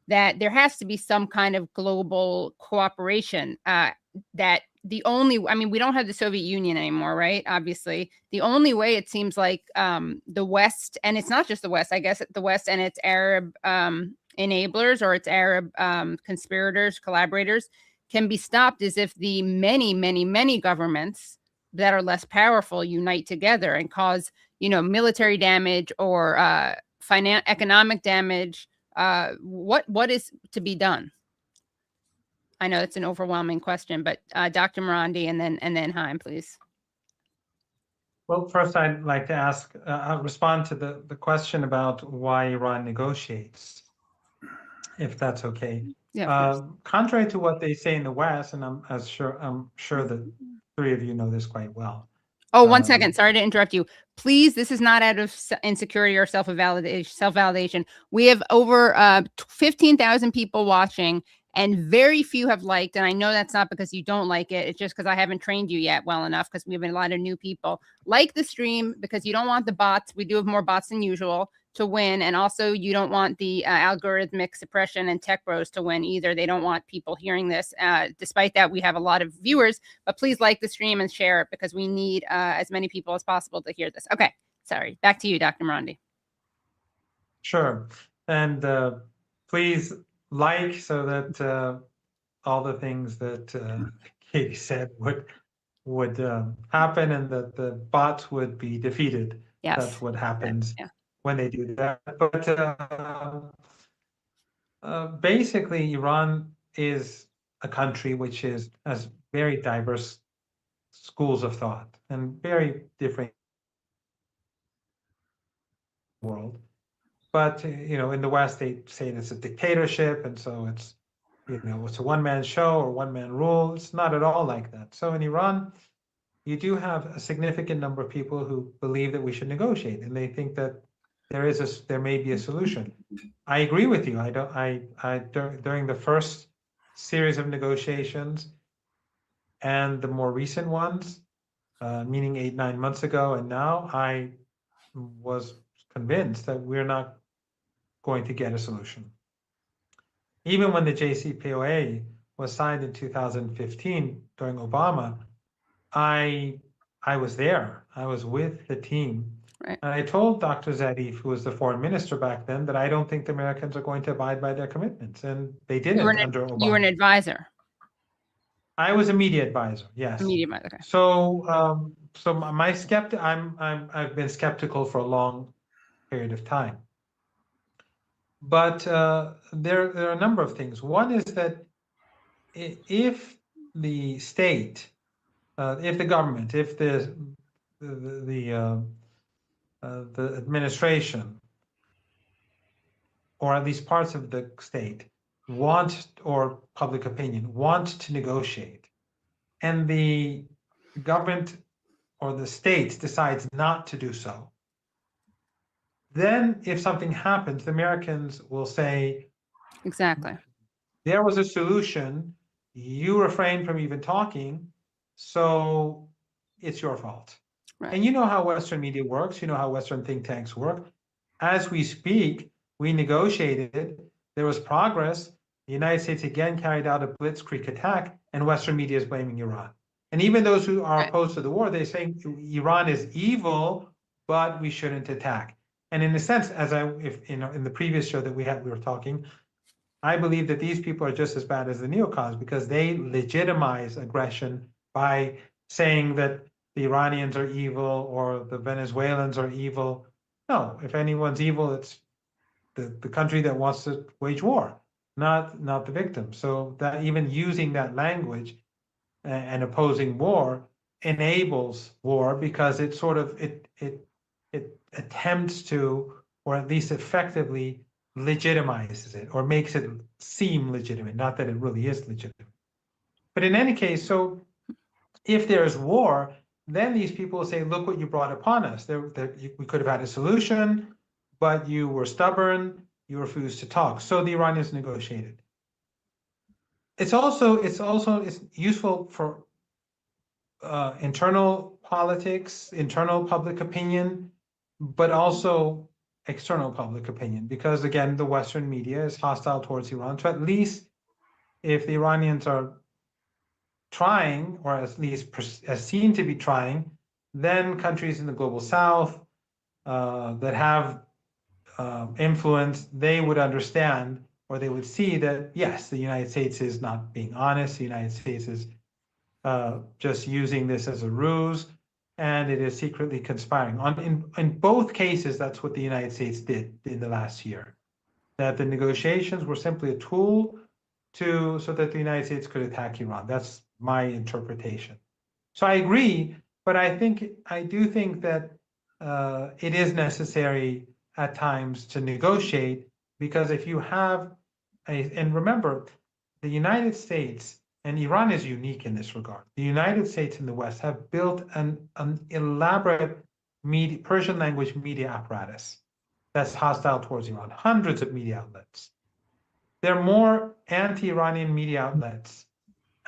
there has to be some kind of global cooperation. That we don't have the Soviet Union anymore, right? Obviously, the only way it seems like the West, and it's not just the West, I guess the West and its Arab enablers or its Arab conspirators, collaborators, can be stopped is if the many governments that are less powerful unite together and cause, military damage or economic damage. What is to be done? I know it's an overwhelming question, but Dr. Marandi and then Haim, please. Well, first I'd like to ask, I'll respond to the question about why Iran negotiates, if that's okay. Yeah, of course. Contrary to what they say in the West, and I'm sure that three of you know this quite well. Oh, 1 second. Sorry to interrupt you. Please, this is not out of insecurity or self-validation. We have over 15,000 people watching, and very few have liked. And I know that's not because you don't like it. It's just because I haven't trained you yet well enough, because we have a lot of new people. Like the stream, because you don't want the bots. We do have more bots than usual to win. And also you don't want the algorithmic suppression and tech bros to win either. They don't want people hearing this. Despite that, we have a lot of viewers, but please like the stream and share it, because we need as many people as possible to hear this. Okay, sorry. Back to you, Dr. Marandi. Sure. And please like, so that all the things that Katie said would happen, and that the bots would be defeated. Yes. That's what happens. Yeah. When they do that. But basically, Iran is a country which has very diverse schools of thought and very different world. But in the West, they say it's a dictatorship, and so it's it's a one-man show or one-man rule. It's not at all like that. So in Iran, you do have a significant number of people who believe that we should negotiate, and they think that there may be a solution. I agree with you. During the first series of negotiations and the more recent ones, meaning 8-9 months ago, and now, I was convinced that we're not going to get a solution. Even when the JCPOA was signed in 2015 during Obama, I was there. I was with the team. Right. And I told Dr. Zarif, who was the foreign minister back then, that I don't think the Americans are going to abide by their commitments. And they didn't under Obama. You were an advisor. I was a media advisor, yes. A media advisor. Okay. So I've been skeptical for a long period of time. But there are a number of things. One is that if the state, if the government, if the administration, or at least parts of the state, or public opinion want to negotiate, and the government or the state decides not to do so, then if something happens, the Americans will say, exactly, there was a solution, you refrained from even talking, so it's your fault. Right. And you know how Western media works, you know how Western think tanks work. As we speak, we negotiated, there was progress. The United States again carried out a blitzkrieg attack, and Western media is blaming Iran. And even those who are opposed to the war, they say Iran is evil, but we shouldn't attack. And in a sense, in the previous show that we were talking, I believe that these people are just as bad as the neocons, because they legitimize aggression by saying that the Iranians are evil or the Venezuelans are evil. No, if anyone's evil, it's the country that wants to wage war, not the victim. So that even using that language and opposing war enables war, because it sort of it attempts to, or at least effectively legitimizes it, or makes it seem legitimate, not that it really is legitimate. But in any case, so if there's war, then these people will say, look what you brought upon us. We could have had a solution, but you were stubborn, you refused to talk. So the Iranians negotiated. It's useful for internal politics, internal public opinion, but also external public opinion, because again, the Western media is hostile towards Iran. So at least if the Iranians are trying, or at least as seen to be trying, then countries in the global South that have influence, they would understand, or they would see that, yes, the United States is not being honest. The United States is just using this as a ruse, and it is secretly conspiring. In both cases, that's what the United States did in the last year. That the negotiations were simply a tool so that the United States could attack Iran. That's my interpretation. So I agree, but I do think that it is necessary at times to negotiate, because if you have and remember, the United States and Iran is unique in this regard. The United States and the West have built an elaborate Persian language media apparatus that's hostile towards Iran, hundreds of media outlets. There are more anti-Iranian media outlets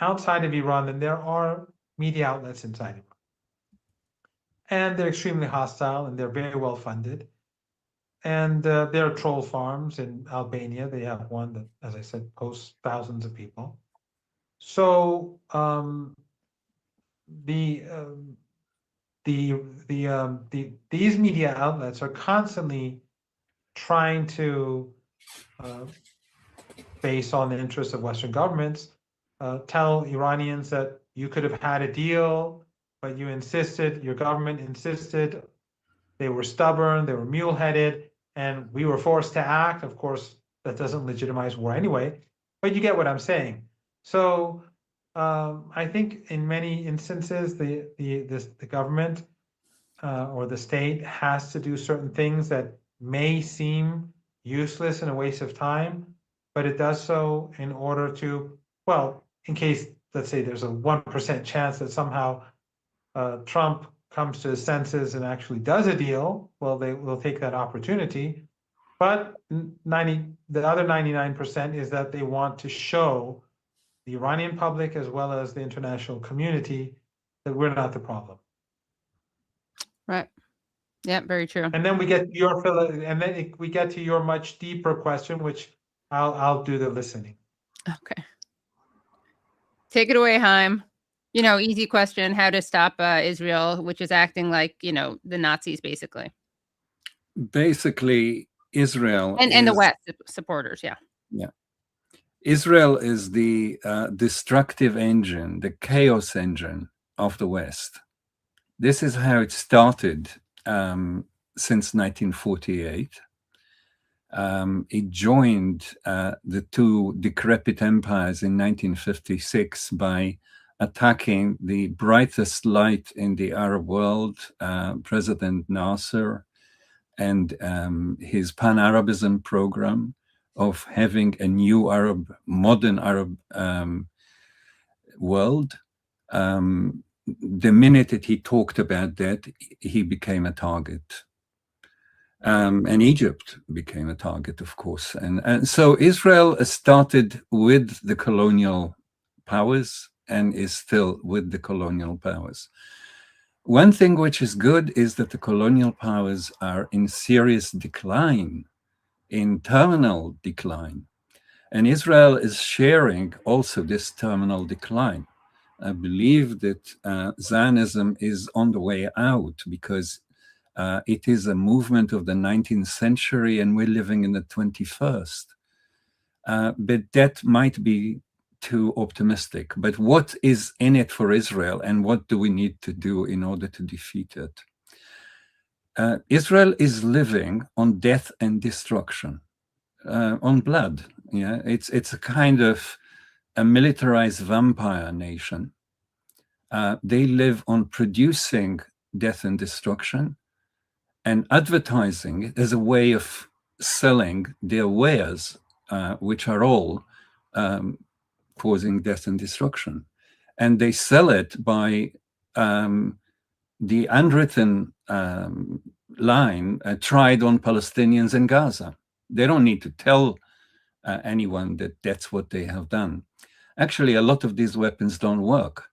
outside of Iran than there are media outlets inside Iran. And they're extremely hostile, and they're very well funded. And there are troll farms in Albania. They have one that, as I said, posts thousands of people. So these media outlets are constantly trying to, based on the interests of Western governments, tell Iranians that you could have had a deal, but you insisted, your government insisted, they were stubborn, they were mule-headed, and we were forced to act. Of course, that doesn't legitimize war anyway, but you get what I'm saying. So I think in many instances, the government or the state has to do certain things that may seem useless and a waste of time, but it does so in order to, well, in case, let's say there's a 1% chance that somehow Trump comes to his senses and actually does a deal, well, they will take that opportunity. But the other 99% is that they want to show the Iranian public as well as the international community that we're not the problem. Right. Yeah, very true. And then we get to your much deeper question, which I'll do the listening. Okay. Take it away, Haim. Easy question: how to stop Israel, which is acting like the Nazis, basically. Basically, Israel and the West supporters, yeah. Israel is the destructive engine, the chaos engine of the West. This is how it started since 1948. It joined the two decrepit empires in 1956 by attacking the brightest light in the Arab world, President Nasser, and his Pan-Arabism program of having a new modern Arab world. The minute that he talked about that, he became a target. And Egypt became a target, of course. And so Israel started with the colonial powers and is still with the colonial powers. One thing which is good is that the colonial powers are in serious decline, in terminal decline. And Israel is sharing also this terminal decline. I believe that Zionism is on the way out because it is a movement of the 19th century and we're living in the 21st. But that might be too optimistic. But what is in it for Israel and what do we need to do in order to defeat it? Israel is living on death and destruction, on blood. Yeah, it's a kind of a militarized vampire nation. They live on producing death and destruction and advertising it as a way of selling their wares, which are all causing death and destruction. And they sell it by the unwritten line tried on Palestinians in Gaza. They don't need to tell anyone that that's what they have done. Actually, a lot of these weapons don't work.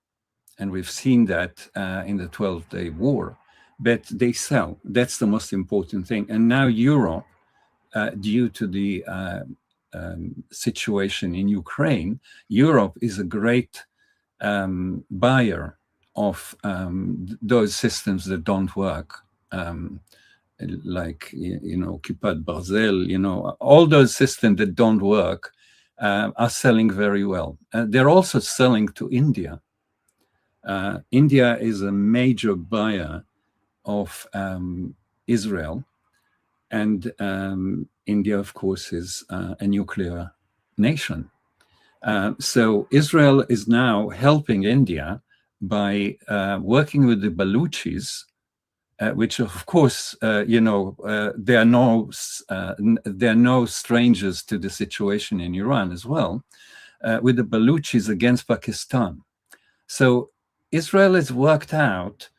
And we've seen that in the 12-day war. But they sell. That's the most important thing. And now Europe, due to the situation in Ukraine, Europe is a great buyer of those systems that don't work, like, Kippad Barzel, all those systems that don't work are selling very well. They're also selling to India. India is a major buyer of Israel, and India, of course, is a nuclear nation. So Israel is now helping India by working with the Baluchis, which of course, they are no strangers to the situation in Iran as well, with the Baluchis against Pakistan. So Israel has worked out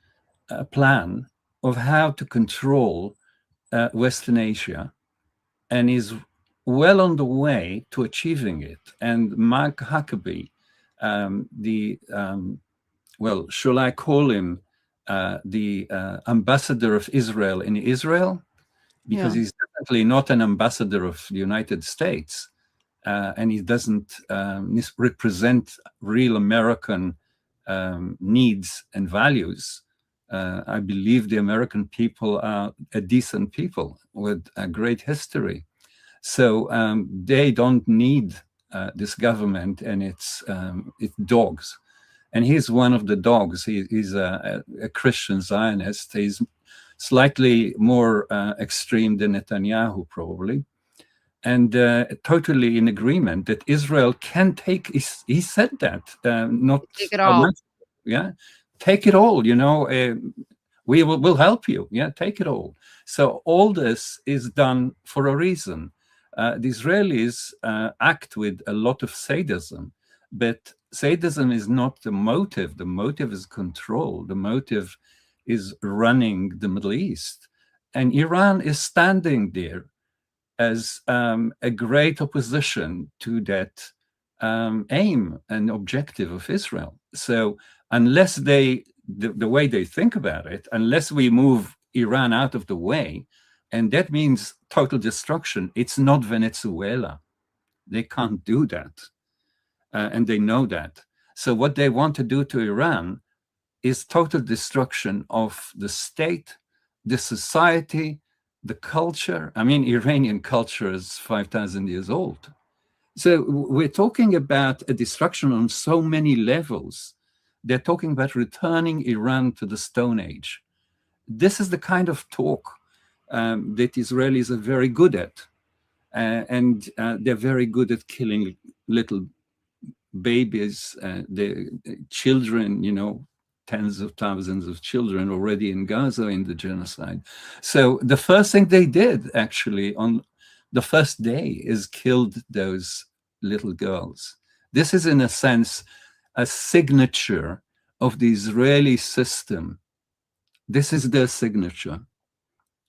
a plan of how to control Western Asia, and is well on the way to achieving it. And Mark Huckabee, shall I call him the ambassador of Israel in Israel? Because he's definitely not an ambassador of the United States, and he doesn't represent real American needs and values. I believe the American people are a decent people with a great history. So they don't need this government and its dogs. And he's one of the dogs. He's a Christian Zionist. He's slightly more extreme than Netanyahu, probably. And totally in agreement that Israel can take, he said that, not take it all. Yeah, take it all, we'll help you. Yeah, take it all. So all this is done for a reason. The Israelis act with a lot of sadism, but sadism is not the motive. The motive is control. The motive is running the Middle East. And Iran is standing there as a great opposition to that aim and objective of Israel. So unless the way they think about it, unless we move Iran out of the way, and that means total destruction, it's not Venezuela. They can't do that. And they know that. So what they want to do to Iran is total destruction of the state, the society, the culture. I mean, Iranian culture is 5,000 years old. So we're talking about a destruction on so many levels. They're talking about returning Iran to the Stone Age. This is the kind of talk that Israelis are very good at. And they're very good at killing little babies, the children, tens of thousands of children already in Gaza in the genocide. So the first thing they did actually on the first day is killed those little girls. This is in a sense a signature of the Israeli system. This is their signature.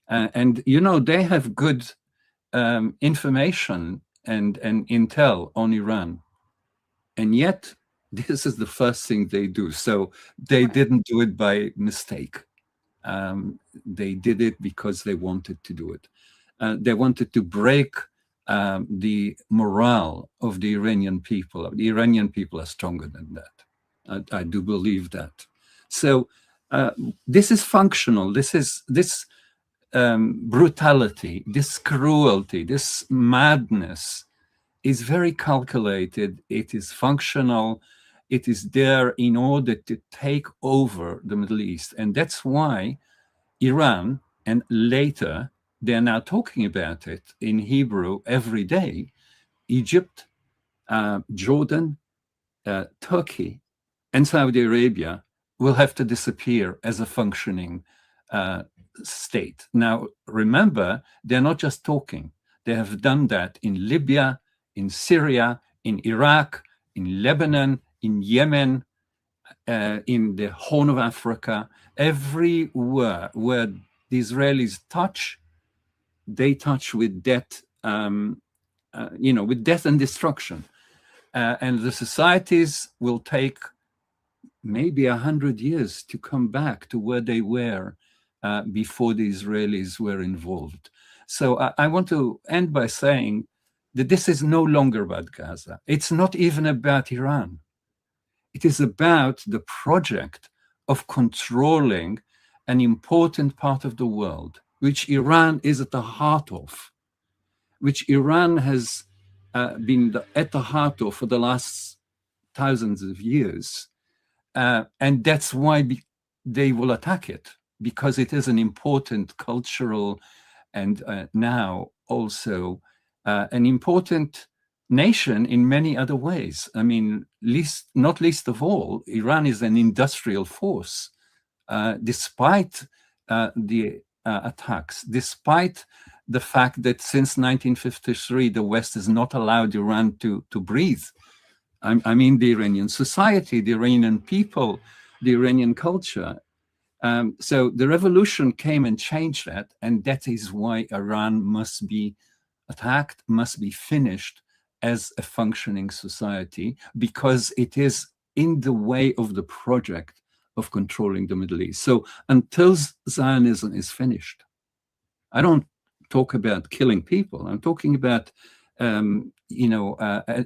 And they have good information and intel on Iran. And yet, this is the first thing they do. So they didn't do it by mistake. They did it because they wanted to do it. They wanted to break the morale of the Iranian people. The Iranian people are stronger than that. I do believe that. So this is functional. This brutality, this cruelty, this madness is very calculated. It is functional. It is there in order to take over the Middle East. And that's why Iran, and later, they're now talking about it in Hebrew every day, Egypt, Jordan, Turkey, and Saudi Arabia will have to disappear as a functioning state. Now, remember, they're not just talking. They have done that in Libya, in Syria, in Iraq, in Lebanon, in Yemen, in the Horn of Africa. Everywhere where the Israelis touch, they touch with death, with death and destruction. And the societies will take maybe 100 years to come back to where they were before the Israelis were involved. So I want to end by saying that this is no longer about Gaza. It's not even about Iran. It is about the project of controlling an important part of the world, which Iran is at the heart of, which Iran has been at the heart of for the last thousands of years. And that's why they will attack it, because it is an important cultural and now also an important nation in many other ways. I mean, not least of all, Iran is an industrial force, despite the attacks, despite the fact that since 1953, the West has not allowed Iran to breathe. I mean, the Iranian society, the Iranian people, the Iranian culture. So the revolution came and changed that, and that is why Iran must be attacked, must be finished as a functioning society, because it is in the way of the project of controlling the Middle East. So until Zionism is finished, I don't talk about killing people. I'm talking about,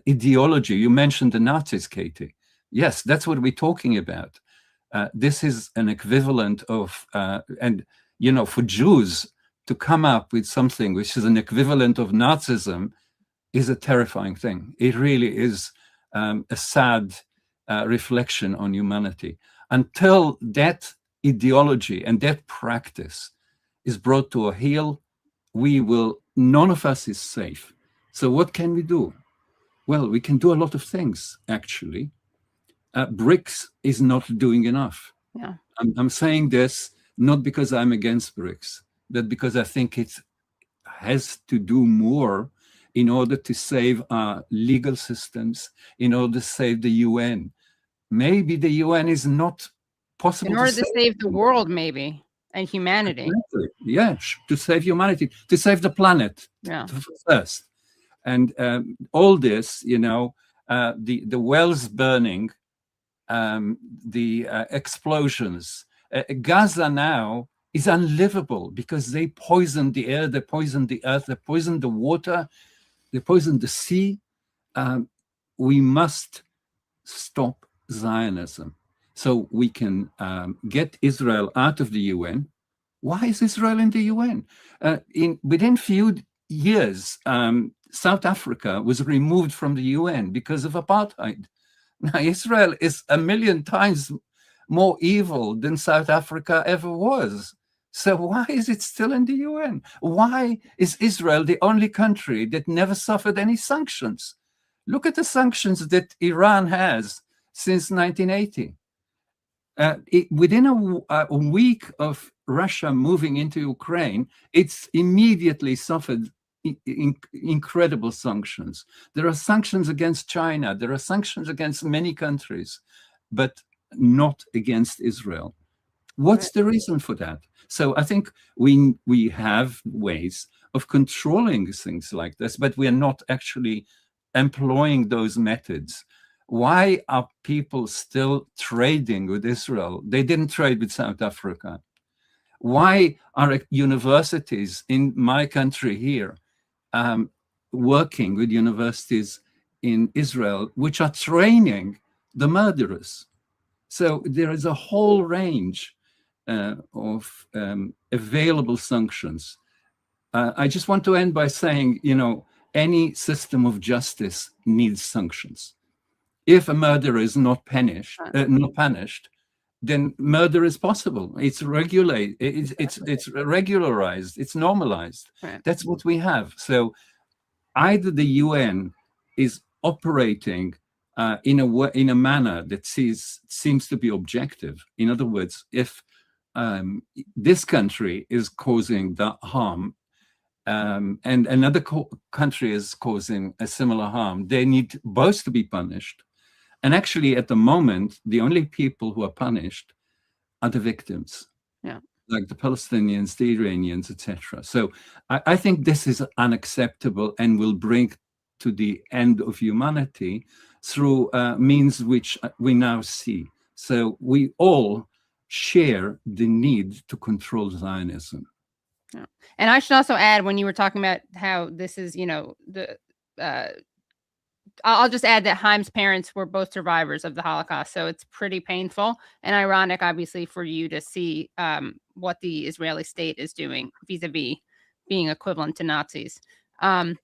ideology. You mentioned the Nazis, Katie. Yes, that's what we're talking about. This is an equivalent of, for Jews to come up with something which is an equivalent of Nazism is a terrifying thing. It really is a sad reflection on humanity. Until that ideology and that practice is brought to a heel, none of us is safe. So what can we do? Well, we can do a lot of things, actually. BRICS is not doing enough. Yeah. I'm saying this not because I'm against BRICS, but because I think it has to do more in order to save our legal systems, in order to save the UN. Maybe the UN is not possible in order to save the world, maybe, and humanity. Exactly. Yeah, to save humanity, to save the planet first. And all this, the wells burning, the explosions. Gaza now is unlivable because they poisoned the air, they poisoned the earth, they poisoned the water, they poisoned the sea. We must stop Zionism so we can get Israel out of the UN. Why is Israel in the UN? Within few years, South Africa was removed from the UN because of apartheid. Now, Israel is 1,000,000 times more evil than South Africa ever was. So why is it still in the UN? Why is Israel the only country that never suffered any sanctions? Look at the sanctions that Iran has since 1980. Within a week of Russia moving into Ukraine, it's immediately suffered incredible sanctions. There are sanctions against China. There are sanctions against many countries, but not against Israel. What's the reason for that? So I think we have ways of controlling things like this, but we are not actually employing those methods. Why are people still trading with Israel? They didn't trade with South Africa. Why are universities in my country here working with universities in Israel, which are training the murderers? So there is a whole range of available sanctions. I just want to end by saying, any system of justice needs sanctions. If a murderer is not punished, then murder is possible. It's regulated. It's regularized. It's normalized. Right. That's what we have. So either the UN is operating in a manner that seems to be objective. In other words, if this country is causing the harm and another country is causing a similar harm, they need both to be punished. And actually, at the moment, the only people who are punished are the victims, like the Palestinians, the Iranians, etc. So I think this is unacceptable and will bring to the end of humanity through means which we now see. So we all share the need to control Zionism. Yeah. And I should also add, when you were talking about how this is, I'll just add that Haim's parents were both survivors of the Holocaust. So it's pretty painful and ironic, obviously, for you to see what the Israeli state is doing vis-a-vis being equivalent to Nazis. Dr.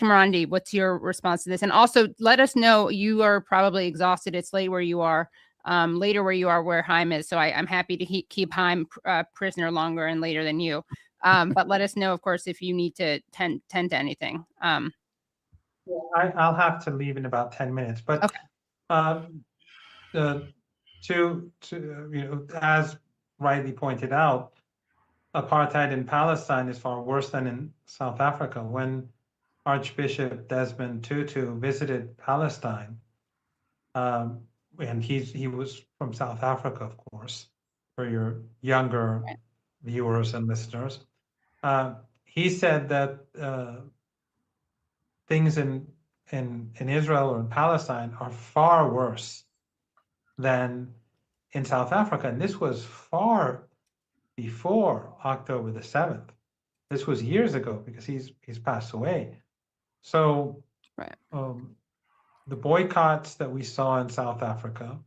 Marandi, what's your response to this? And also let us know, you are probably exhausted. It's late where you are, later where you are, where Haim is. So I'm happy to keep Haim prisoner longer and later than you. But let us know, of course, if you need to tend to anything. I'll have to leave in about 10 minutes, but Okay. uh, as rightly pointed out, apartheid in Palestine is far worse than in South Africa. When Archbishop Desmond Tutu visited Palestine, and he was from South Africa, of course, for your younger viewers and listeners. He said that things in Israel or in Palestine are far worse than in South Africa, and this was far before October the 7th. This was years ago because he's passed away. So Right. the boycotts that we saw in South Africa,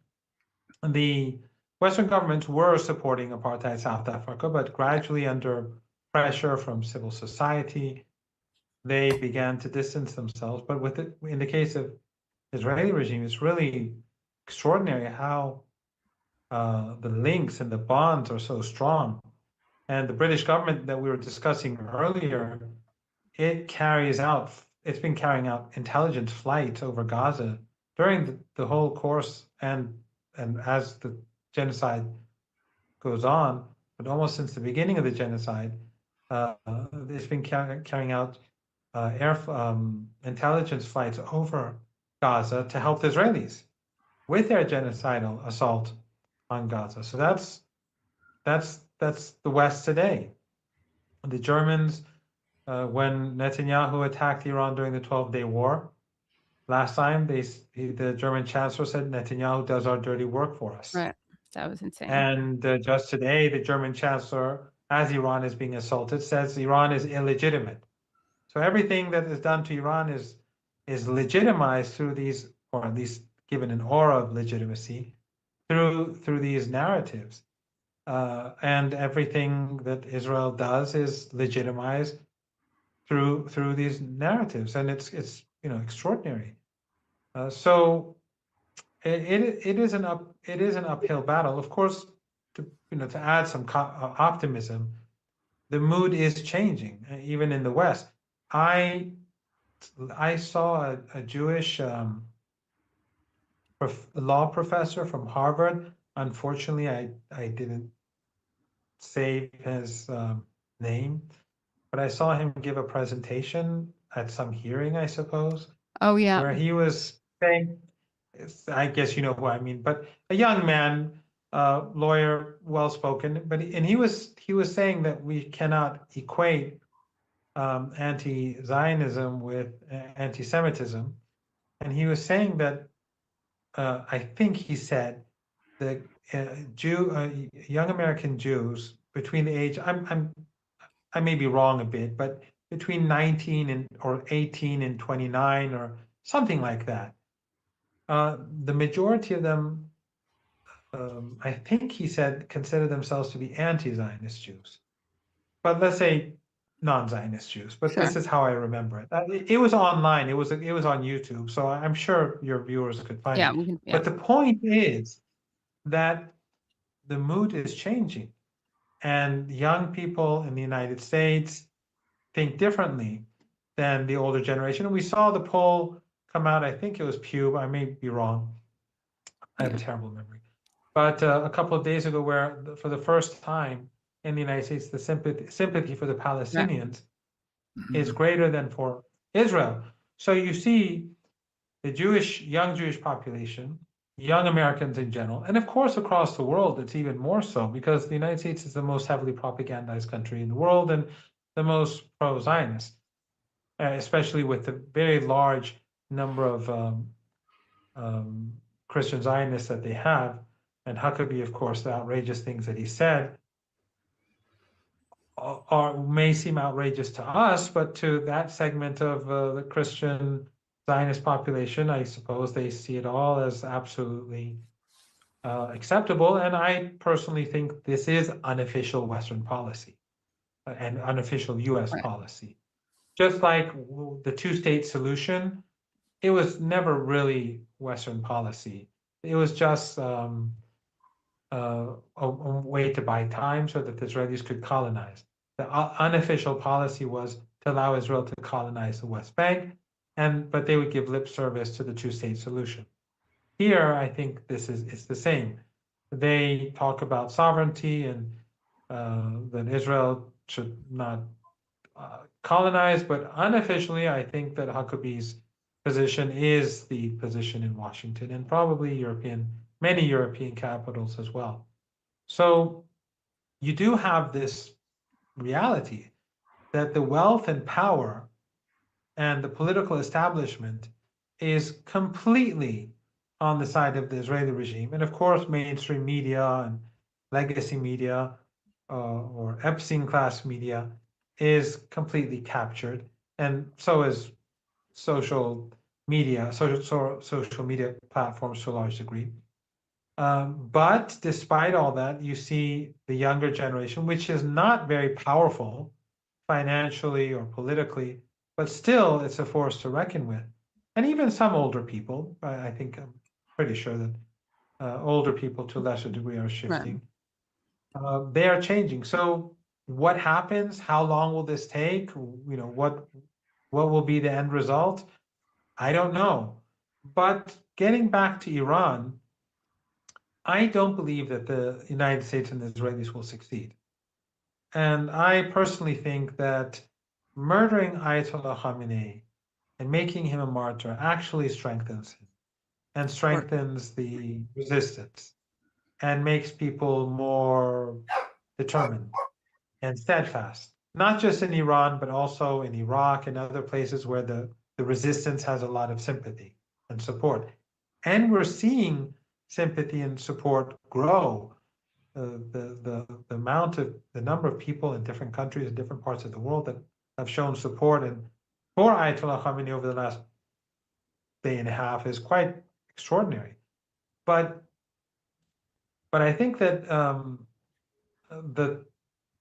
the Western governments were supporting apartheid South Africa, but gradually under pressure from civil society, they began to distance themselves. But in the case of Israeli regime, it's really extraordinary how the links and the bonds are so strong. And the British government that we were discussing earlier, it's been carrying out intelligence flights over Gaza during the whole course and as the genocide goes on, but almost since the beginning of the genocide, it's been carrying out intelligence flights over Gaza to help the Israelis with their genocidal assault on Gaza. So that's the West today. The Germans, when Netanyahu attacked Iran during the 12-day war, last time the German chancellor said Netanyahu does our dirty work for us. Right. That was insane. And just today, the German chancellor, as Iran is being assaulted, says Iran is illegitimate. So everything that is done to Iran is legitimized through these, or at least given an aura of legitimacy through these narratives. And everything that Israel does is legitimized through these narratives, and it's extraordinary. So it is an uphill battle. Of course, to add some optimism, the mood is changing, even in the West. I saw a Jewish law professor from Harvard. Unfortunately, I didn't save his name, but I saw him give a presentation at some hearing, I suppose. Oh yeah. Where he was saying, I guess you know who I mean, but a young man, lawyer, well-spoken, and he was saying that we cannot equate anti-Zionism with anti-Semitism, and he was saying that I think he said that young American Jews between the age I may be wrong a bit, but between 19 or 18 and 29 or something like that. The majority of them, I think he said, consider themselves to be anti-Zionist Jews, but let's say non-Zionist Jews. But this is how I remember it. It was online. It was on YouTube, so I'm sure your viewers could find it. We can, But the point is that the mood is changing, and young people in the United States think differently than the older generation. And we saw the poll come out, I think it was Pew, I may be wrong. I have a terrible memory. But a couple of days ago, where for the first time in the United States, the sympathy for the Palestinians is greater than for Israel. So you see the young Jewish population, young Americans in general, and of course across the world, it's even more so because the United States is the most heavily propagandized country in the world and the most pro-Zionist, especially with the very large number of Christian Zionists that they have. And Huckabee, of course, the outrageous things that he said may seem outrageous to us, but to that segment of the Christian Zionist population, I suppose they see it all as absolutely acceptable. And I personally think this is unofficial Western policy and unofficial US policy. Just like the two-state solution, it was never really Western policy. It was just a way to buy time so that the Israelis could colonize. The unofficial policy was to allow Israel to colonize the West Bank but they would give lip service to the two-state solution. Here, I think it's the same. They talk about sovereignty and that Israel should not colonize, but unofficially, I think that Huckabee's position is the position in Washington and probably many European capitals as well. So you do have this reality that the wealth and power and the political establishment is completely on the side of the Israeli regime. And of course, mainstream media and legacy media or Epstein class media is completely captured. And so is social media platforms to a large degree. But despite all that, you see the younger generation, which is not very powerful financially or politically, but still it's a force to reckon with. And even some older people, I think I'm pretty sure that older people to a lesser degree are shifting. They are changing. So what happens? How long will this take? What will be the end result? I don't know. But getting back to Iran, I don't believe that the United States and the Israelis will succeed. And I personally think that murdering Ayatollah Khamenei and making him a martyr actually strengthens him and strengthens the resistance and makes people more determined and steadfast, not just in Iran, but also in Iraq and other places where the resistance has a lot of sympathy and support. And we're seeing sympathy and support grow. The number of people in different countries in different parts of the world that have shown support and for Ayatollah Khamenei over the last day and a half is quite extraordinary. But I think that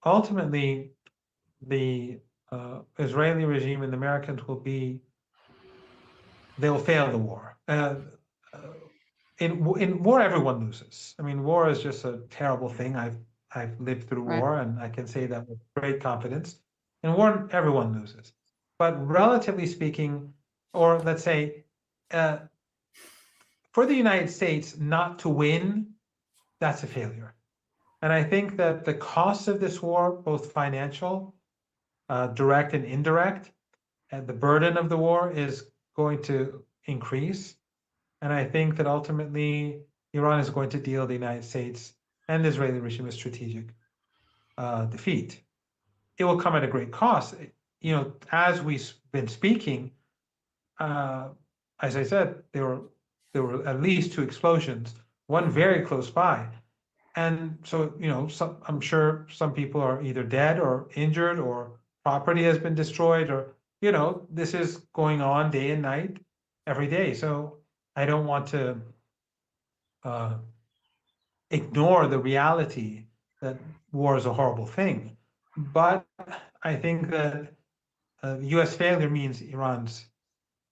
ultimately the Israeli regime and the Americans they'll fail the war. In war, everyone loses. I mean, war is just a terrible thing. I've lived through war, and I can say that with great confidence. In war, everyone loses. But relatively speaking, or let's say, for the United States not to win, that's a failure. And I think that the cost of this war, both financial, direct and indirect, and the burden of the war is going to increase. And I think that ultimately Iran is going to deal the United States and the Israeli regime a strategic defeat. It will come at a great cost. As we've been speaking, as I said, there were at least 2 explosions, one very close by. And so, I'm sure some people are either dead or injured or property has been destroyed or, this is going on day and night every day. So I don't want to ignore the reality that war is a horrible thing. But I think that the U.S. failure means Iran's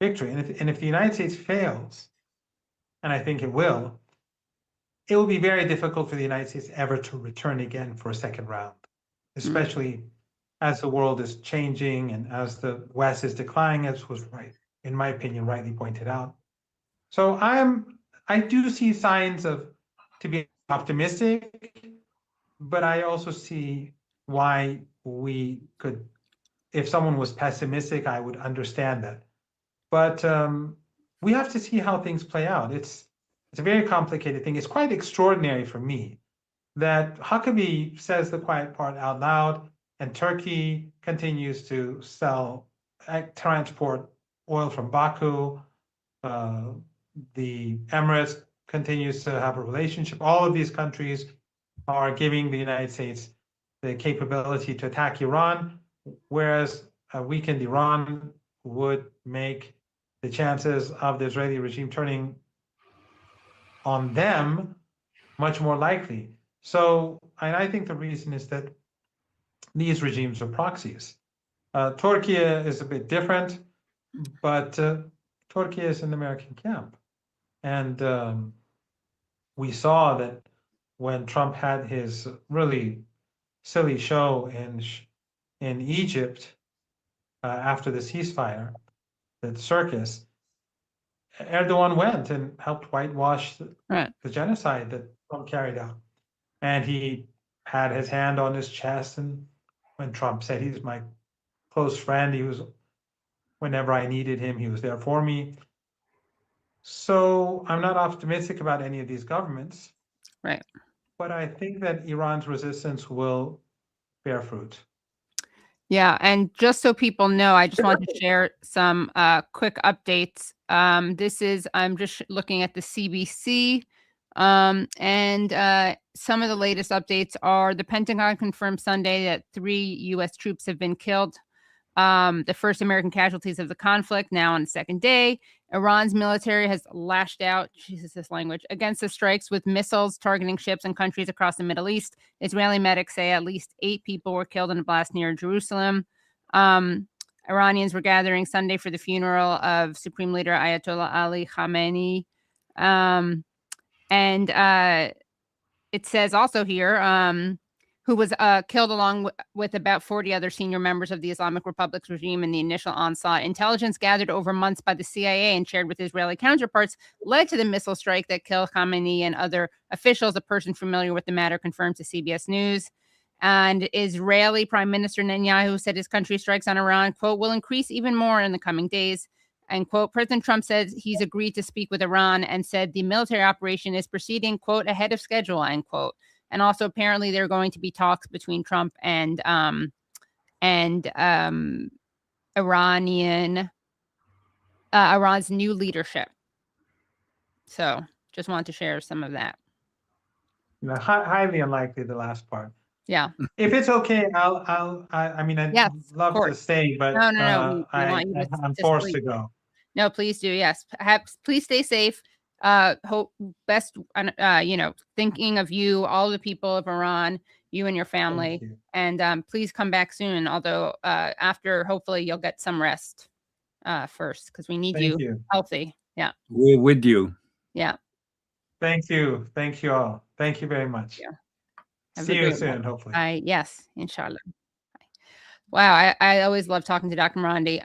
victory. And if the United States fails, and I think it will be very difficult for the United States ever to return again for a second round, especially as the world is changing and as the West is declining, as was in my opinion, rightly pointed out. So I do see signs to be optimistic, but I also see why we could, if someone was pessimistic, I would understand that. But we have to see how things play out. It's a very complicated thing. It's quite extraordinary for me that Huckabee says the quiet part out loud, and Turkey continues to transport oil from Baku. The Emirates continues to have a relationship. All of these countries are giving the United States the capability to attack Iran, whereas a weakened Iran would make the chances of the Israeli regime turning on them much more likely. So, and I think the reason is that these regimes are proxies. Turkey is a bit different, but Turkey is in the American camp. And we saw that when Trump had his really silly show in Egypt after the ceasefire, the circus, Erdogan went and helped whitewash the genocide that Trump carried out. And he had his hand on his chest, and when Trump said he's my close friend, whenever I needed him, he was there for me. So I'm not optimistic about any of these governments. Right. But I think that Iran's resistance will bear fruit. Yeah, and just so people know, I just want to share some quick updates. I'm just looking at the CBC, and some of the latest updates are the Pentagon confirmed Sunday that 3 U.S. troops have been killed. The first American casualties of the conflict now on the second day. Iran's military has lashed out, Jesus, this language, against the strikes with missiles targeting ships and countries across the Middle East. Israeli medics say at least 8 people were killed in a blast near Jerusalem. Iranians were gathering Sunday for the funeral of Supreme Leader Ayatollah Ali Khamenei. And it says also here, who was killed along with about 40 other senior members of the Islamic Republic's regime in the initial onslaught. Intelligence gathered over months by the CIA and shared with Israeli counterparts led to the missile strike that killed Khamenei and other officials. A person familiar with the matter confirmed to CBS News. And Israeli Prime Minister Netanyahu said his country's strikes on Iran, quote, will increase even more in the coming days. And, quote, President Trump said he's agreed to speak with Iran and said the military operation is proceeding, quote, ahead of schedule, end quote. And also, apparently, there are going to be talks between Trump and Iran's new leadership. So, just want to share some of that. Highly unlikely, the last part. Yeah. If it's okay, I'd love to stay, but no. I'm forced to go. No, please do. Yes, please stay safe. Hope best. Thinking of you, all the people of Iran, you and your family, and please come back soon. Although after, hopefully, you'll get some rest first, because we need you healthy. Yeah, we're with you. Yeah. Thank you all. Thank you very much. Yeah. See you soon, hopefully. Yes, inshallah. Wow, I always love talking to Dr. Marandi.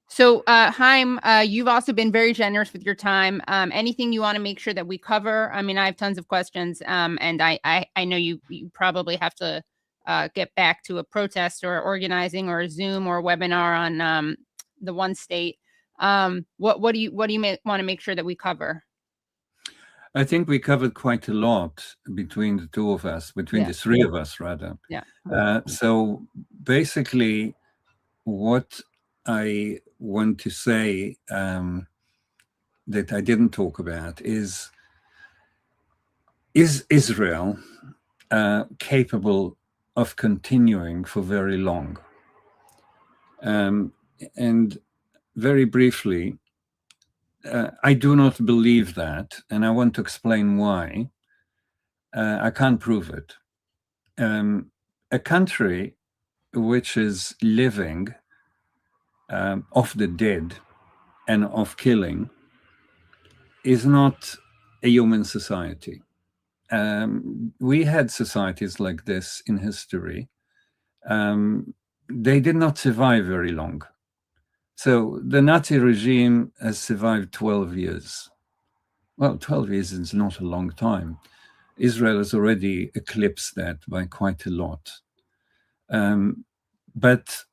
So, Haim, you've also been very generous with your time. Anything you want to make sure that we cover? I mean, I have tons of questions, and I know you probably have to get back to a protest or organizing or a Zoom or a webinar on the one state. What do you want to make sure that we cover? I think we covered quite a lot between the two of us, between the three of us, rather. Yeah. So basically, what I want to say that I didn't talk about is Israel capable of continuing for very long? And very briefly, I do not believe that, and I want to explain why. I can't prove it. A country which is living of the dead and of killing is not a human society. We had societies like this in history. They did not survive very long. So the Nazi regime has survived 12 years. Well, 12 years is not a long time. Israel has already eclipsed that by quite a lot. But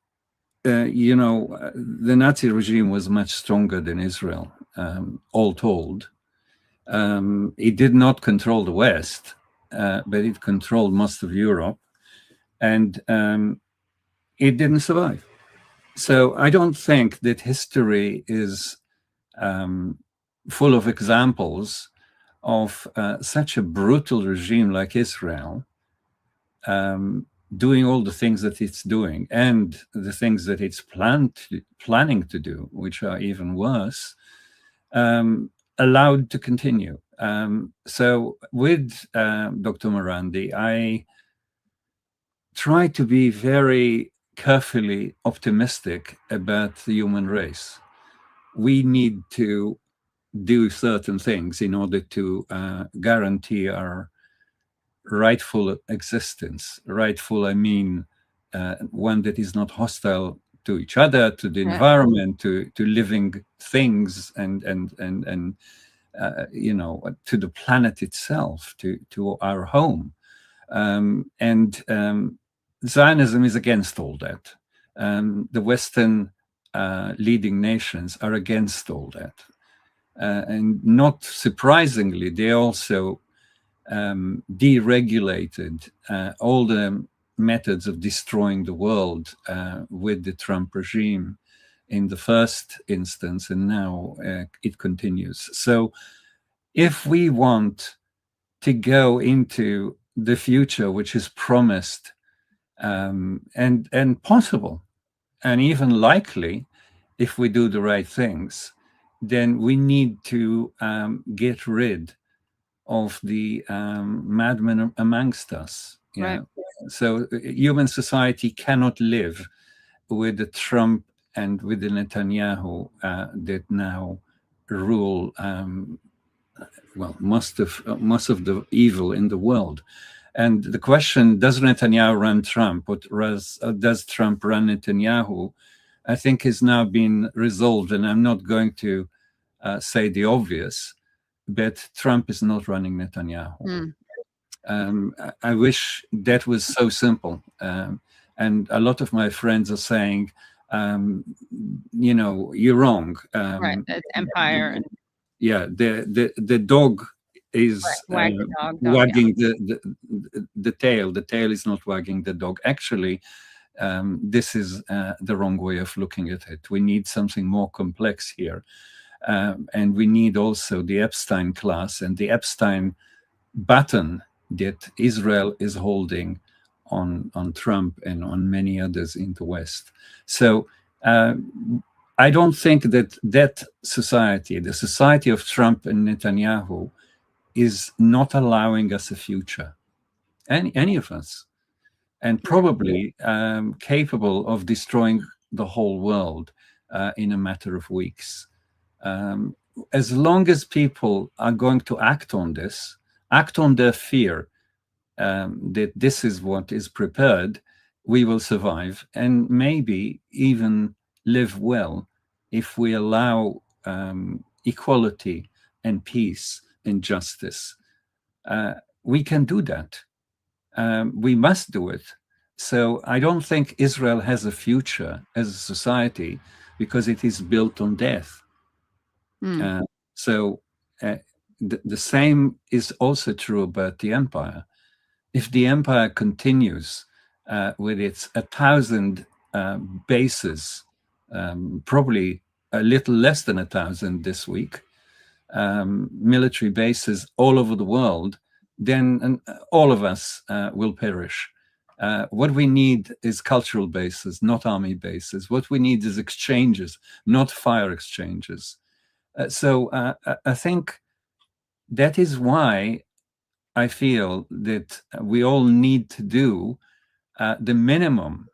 the Nazi regime was much stronger than Israel, all told. It did not control the West, but it controlled most of Europe, and it didn't survive. So I don't think that history is full of examples of such a brutal regime like Israel doing all the things that it's doing and the things that it's planning to do, which are even worse, allowed to continue. So with Dr. Marandi, I try to be very carefully optimistic about the human race. We need to do certain things in order to guarantee our rightful existence. Rightful, I mean, one that is not hostile to each other, to the Yeah. environment, to living things, and you know, to the planet itself, to our home. Zionism is against all that. The Western leading nations are against all that. And not surprisingly, they also deregulated all the methods of destroying the world with the Trump regime in the first instance, and now it continues. So if we want to go into the future, which is promised and possible, and even likely, if we do the right things, then we need to get rid of the madmen amongst us. Right. So human society cannot live with the Trump and with the Netanyahu that now rule most of the evil in the world. And the question, does Netanyahu run Trump, or does Trump run Netanyahu, I think has now been resolved. And I'm not going to say the obvious, but Trump is not running Netanyahu. I wish that was so simple. And a lot of my friends are saying, you know, you're wrong. Right, that's empire. And yeah, the dog is wagging the tail. The tail is not wagging the dog. Actually, this is the wrong way of looking at it. We need something more complex here. And we need also the Epstein class and the Epstein button that Israel is holding on Trump and on many others in the West. So I don't think that society, the society of Trump and Netanyahu, is not allowing us a future, any of us, and probably capable of destroying the whole world in a matter of weeks. As long as people are going to act on this, act on their fear that this is what is prepared, we will survive and maybe even live well if we allow equality and peace and justice. We can do that. We must do it. So I don't think Israel has a future as a society because it is built on death. So the same is also true about the empire. If the empire continues with its 1,000 bases, probably a little less than 1,000 this week, military bases all over the world, then all of us will perish. What we need is cultural bases, not army bases. What we need is exchanges, not fire exchanges. So I think that is why I feel that we all need to do the minimum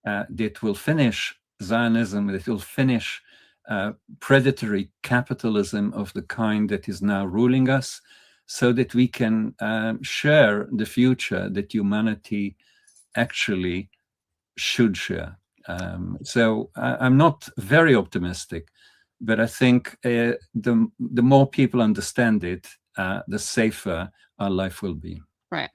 that will finish Zionism, that will finish predatory capitalism of the kind that is now ruling us, so that we can share the future that humanity actually should share. So I'm not very optimistic, but I think the more people understand it, the safer our life will be. Right.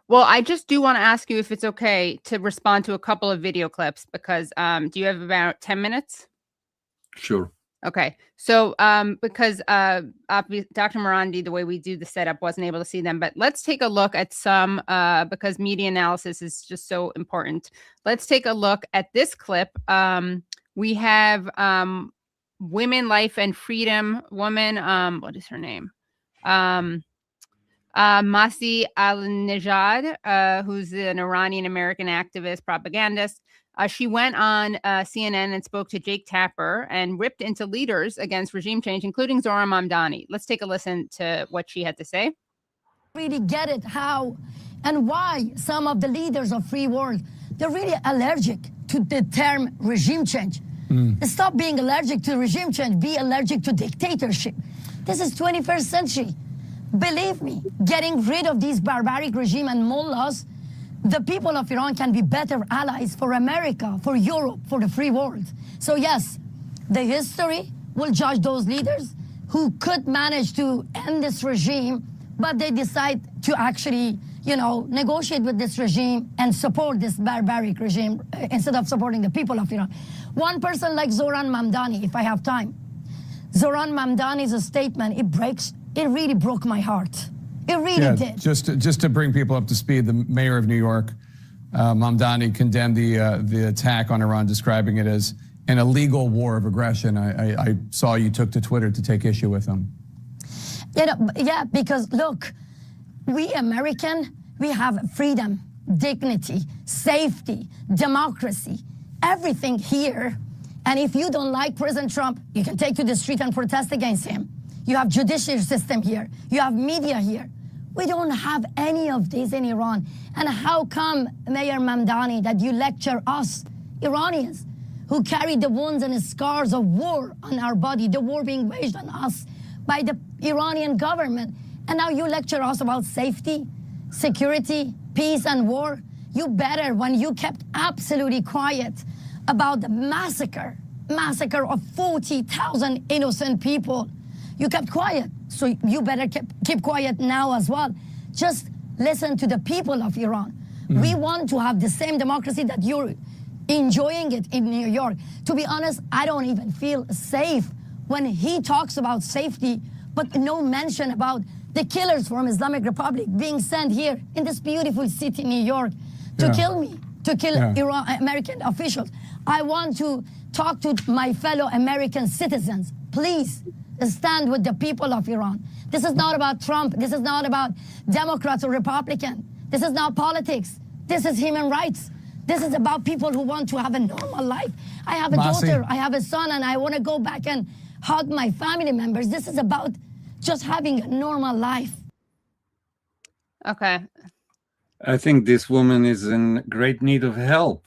Well, I just do want to ask you if it's okay to respond to a couple of video clips, because do you have about 10 minutes? Sure. Okay. So because Dr. Marandi, the way we do the setup, wasn't able to see them, but let's take a look at some, because media analysis is just so important. Let's take a look at this clip. We have Women, Life and Freedom woman. What is her name? Masih Alinejad, who's an Iranian American activist, propagandist. She went on CNN and spoke to Jake Tapper and ripped into leaders against regime change, including Zohran Mamdani. Let's take a listen to what she had to say. Really get it how and why some of the leaders of free world, they're really allergic to the term regime change. Stop being allergic to regime change, be allergic to dictatorship. This is 21st century. Believe me, getting rid of these barbaric regime and mullahs, the people of Iran can be better allies for America, for Europe, for the free world. So yes, the history will judge those leaders who could manage to end this regime, but they decide to actually, negotiate with this regime and support this barbaric regime instead of supporting the people of Iran. One person like Zoran Mamdani, if I have time. Zoran Mamdani's statement, it really broke my heart. It really did. Just to bring people up to speed, the mayor of New York, Mamdani, condemned the attack on Iran, describing it as an illegal war of aggression. I saw you took to Twitter to take issue with him. Yeah, because look, we American, we have freedom, dignity, safety, democracy, everything here. And if you don't like President Trump, you can take to the street and protest against him. You have judicial system here. You have media here. We don't have any of this in Iran. And how come, Mayor Mamdani, that you lecture us, Iranians, who carry the wounds and scars of war on our body, the war being waged on us by the Iranian government, and now you lecture us about safety, security, peace, and war? You better, when you kept absolutely quiet about the massacre of 40,000 innocent people, you kept quiet. So you better keep quiet now as well. Just listen to the people of Iran. We want to have the same democracy that you're enjoying it in New York. To be honest, I don't even feel safe when he talks about safety, but no mention about the killers from Islamic Republic being sent here in this beautiful city, New York, to kill me, to kill American officials. I want to talk to my fellow American citizens. Please stand with the people of Iran. This is not about Trump. This is not about Democrats or Republican. This is not politics. This is human rights. This is about people who want to have a normal life. I have a daughter, I have a son, and I want to go back and hug my family members. This is about just having a normal life. Okay. I think this woman is in great need of help,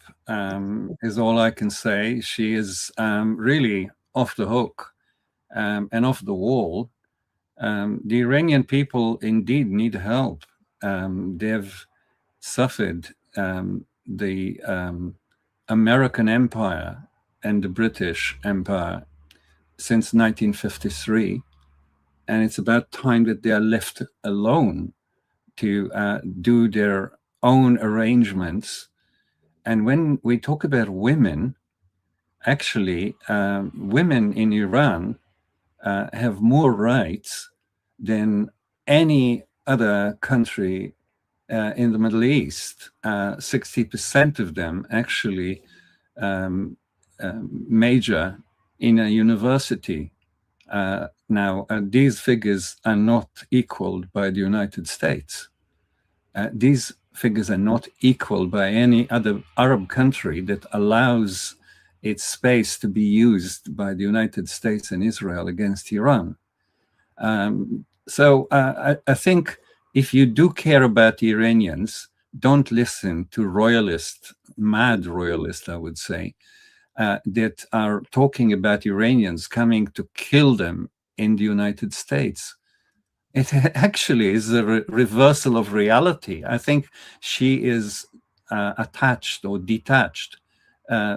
is all I can say. She is really off the hook and off the wall. The Iranian people indeed need help. They've suffered the American Empire and the British Empire since 1953. And it's about time that they are left alone to do their own arrangements. And when we talk about women, actually, women in Iran have more rights than any other country in the Middle East. 60% of them actually major in a university. Now, these figures are not equaled by the United States. These figures are not equaled by any other Arab country that allows its space to be used by the United States and Israel against Iran. So I think if you do care about the Iranians, don't listen to royalists, mad royalists, I would say, that are talking about Iranians coming to kill them in the United States. It actually is a reversal of reality. I think she is attached or detached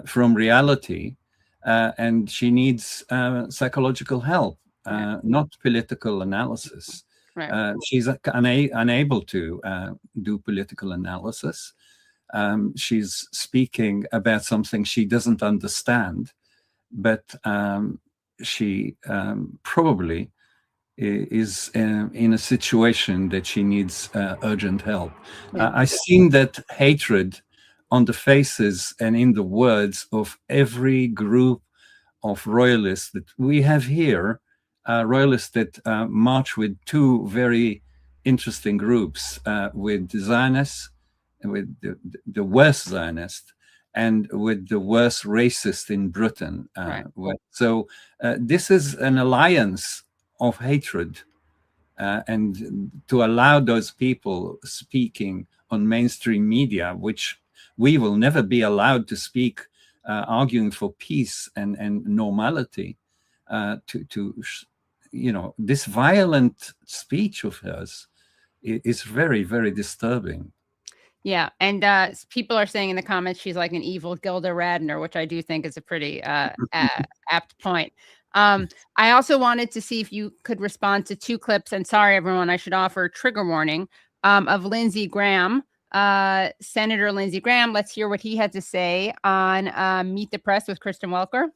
from reality, and she needs psychological help, not political analysis. Right. She's unable to do political analysis. She's speaking about something she doesn't understand, but she probably is in a situation that she needs urgent help. I've seen that hatred on the faces and in the words of every group of royalists that we have here, royalists that march with two very interesting groups, with Zionists, with the worst Zionist, and with the worst racist in Britain. Right. So this is an alliance of hatred, and to allow those people speaking on mainstream media, which we will never be allowed to speak, arguing for peace and normality, this violent speech of hers is very, very disturbing. Yeah, and people are saying in the comments she's like an evil Gilda Radner, which I do think is a pretty apt point. I also wanted to see if you could respond to 2 clips, and sorry everyone, I should offer trigger warning, of Lindsey Graham, Senator Lindsey Graham. Let's hear what he had to say on Meet the Press with Kirsten Welker.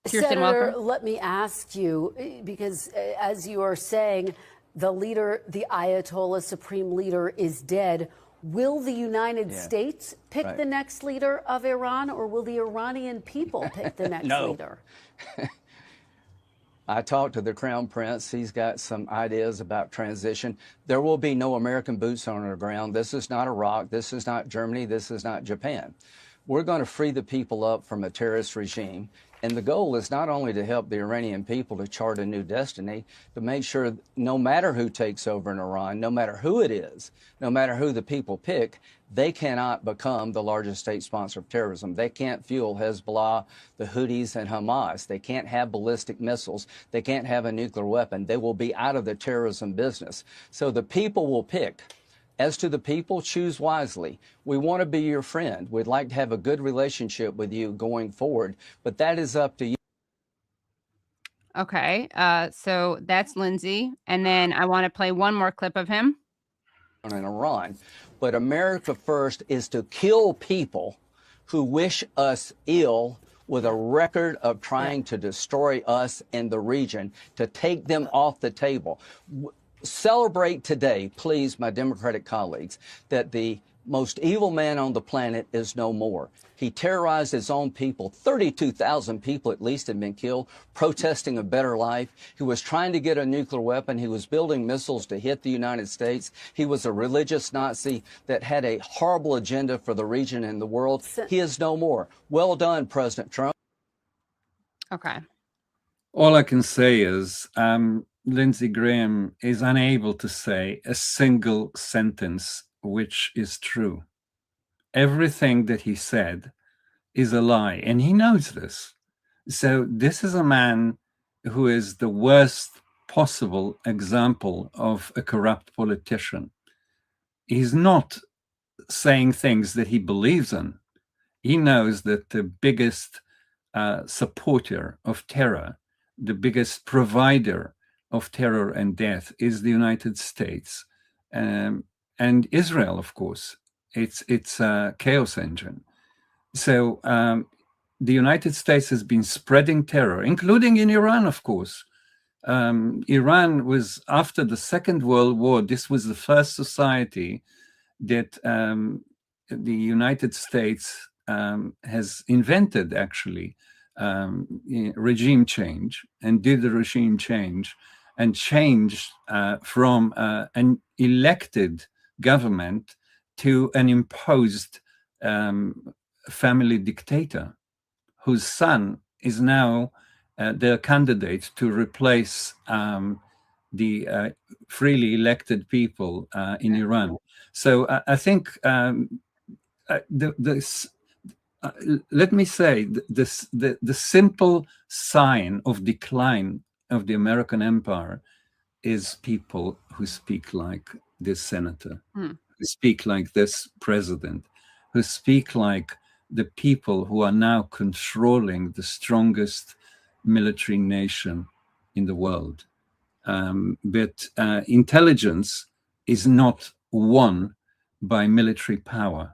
Senator, let me ask you, because as you are saying, the leader, the Ayatollah Supreme Leader, is dead. Will the United States pick the next leader of Iran, or will the Iranian people pick the next leader? I talked to the Crown Prince. He's got some ideas about transition. There will be no American boots on the ground. This is not Iraq. This is not Germany. This is not Japan. We're going to free the people up from a terrorist regime. And the goal is not only to help the Iranian people to chart a new destiny, to make sure no matter who takes over in Iran, no matter who it is, no matter who the people pick, they cannot become the largest state sponsor of terrorism. They can't fuel Hezbollah, the Houthis, and Hamas. They can't have ballistic missiles. They can't have a nuclear weapon. They will be out of the terrorism business. So the people will pick. As to the people, choose wisely. We want to be your friend. We'd like to have a good relationship with you going forward, but that is up to you. Okay, so that's Lindsey. And then I want to play one more clip of him. In Iran. But America first is to kill people who wish us ill with a record of trying to destroy us in the region, to take them off the table. Celebrate today, please, my Democratic colleagues, that the most evil man on the planet is no more. He terrorized his own people. 32,000 people at least had been killed protesting a better life. He was trying to get a nuclear weapon. He was building missiles to hit the United States. He was a religious Nazi that had a horrible agenda for the region and the world. He is no more. Well done, President Trump. Okay. All I can say is Lindsey Graham is unable to say a single sentence which is true. Everything that he said is a lie, and he knows this. So this is a man who is the worst possible example of a corrupt politician. He's not saying things that he believes in. He knows that the biggest supporter of terror, the biggest provider of terror and death is the United States and Israel, of course. It's a chaos engine. So the United States has been spreading terror, including in Iran, of course. Iran was, after the Second World War, this was the first society that the United States has invented, actually, regime change, and did the regime change and changed from an elected government to an imposed family dictator whose son is now their candidate to replace the freely elected people in Iran. So I think let me say the simple sign of decline of the American empire is people who speak like this senator, who speak like this president, who speak like the people who are now controlling the strongest military nation in the world. But intelligence is not won by military power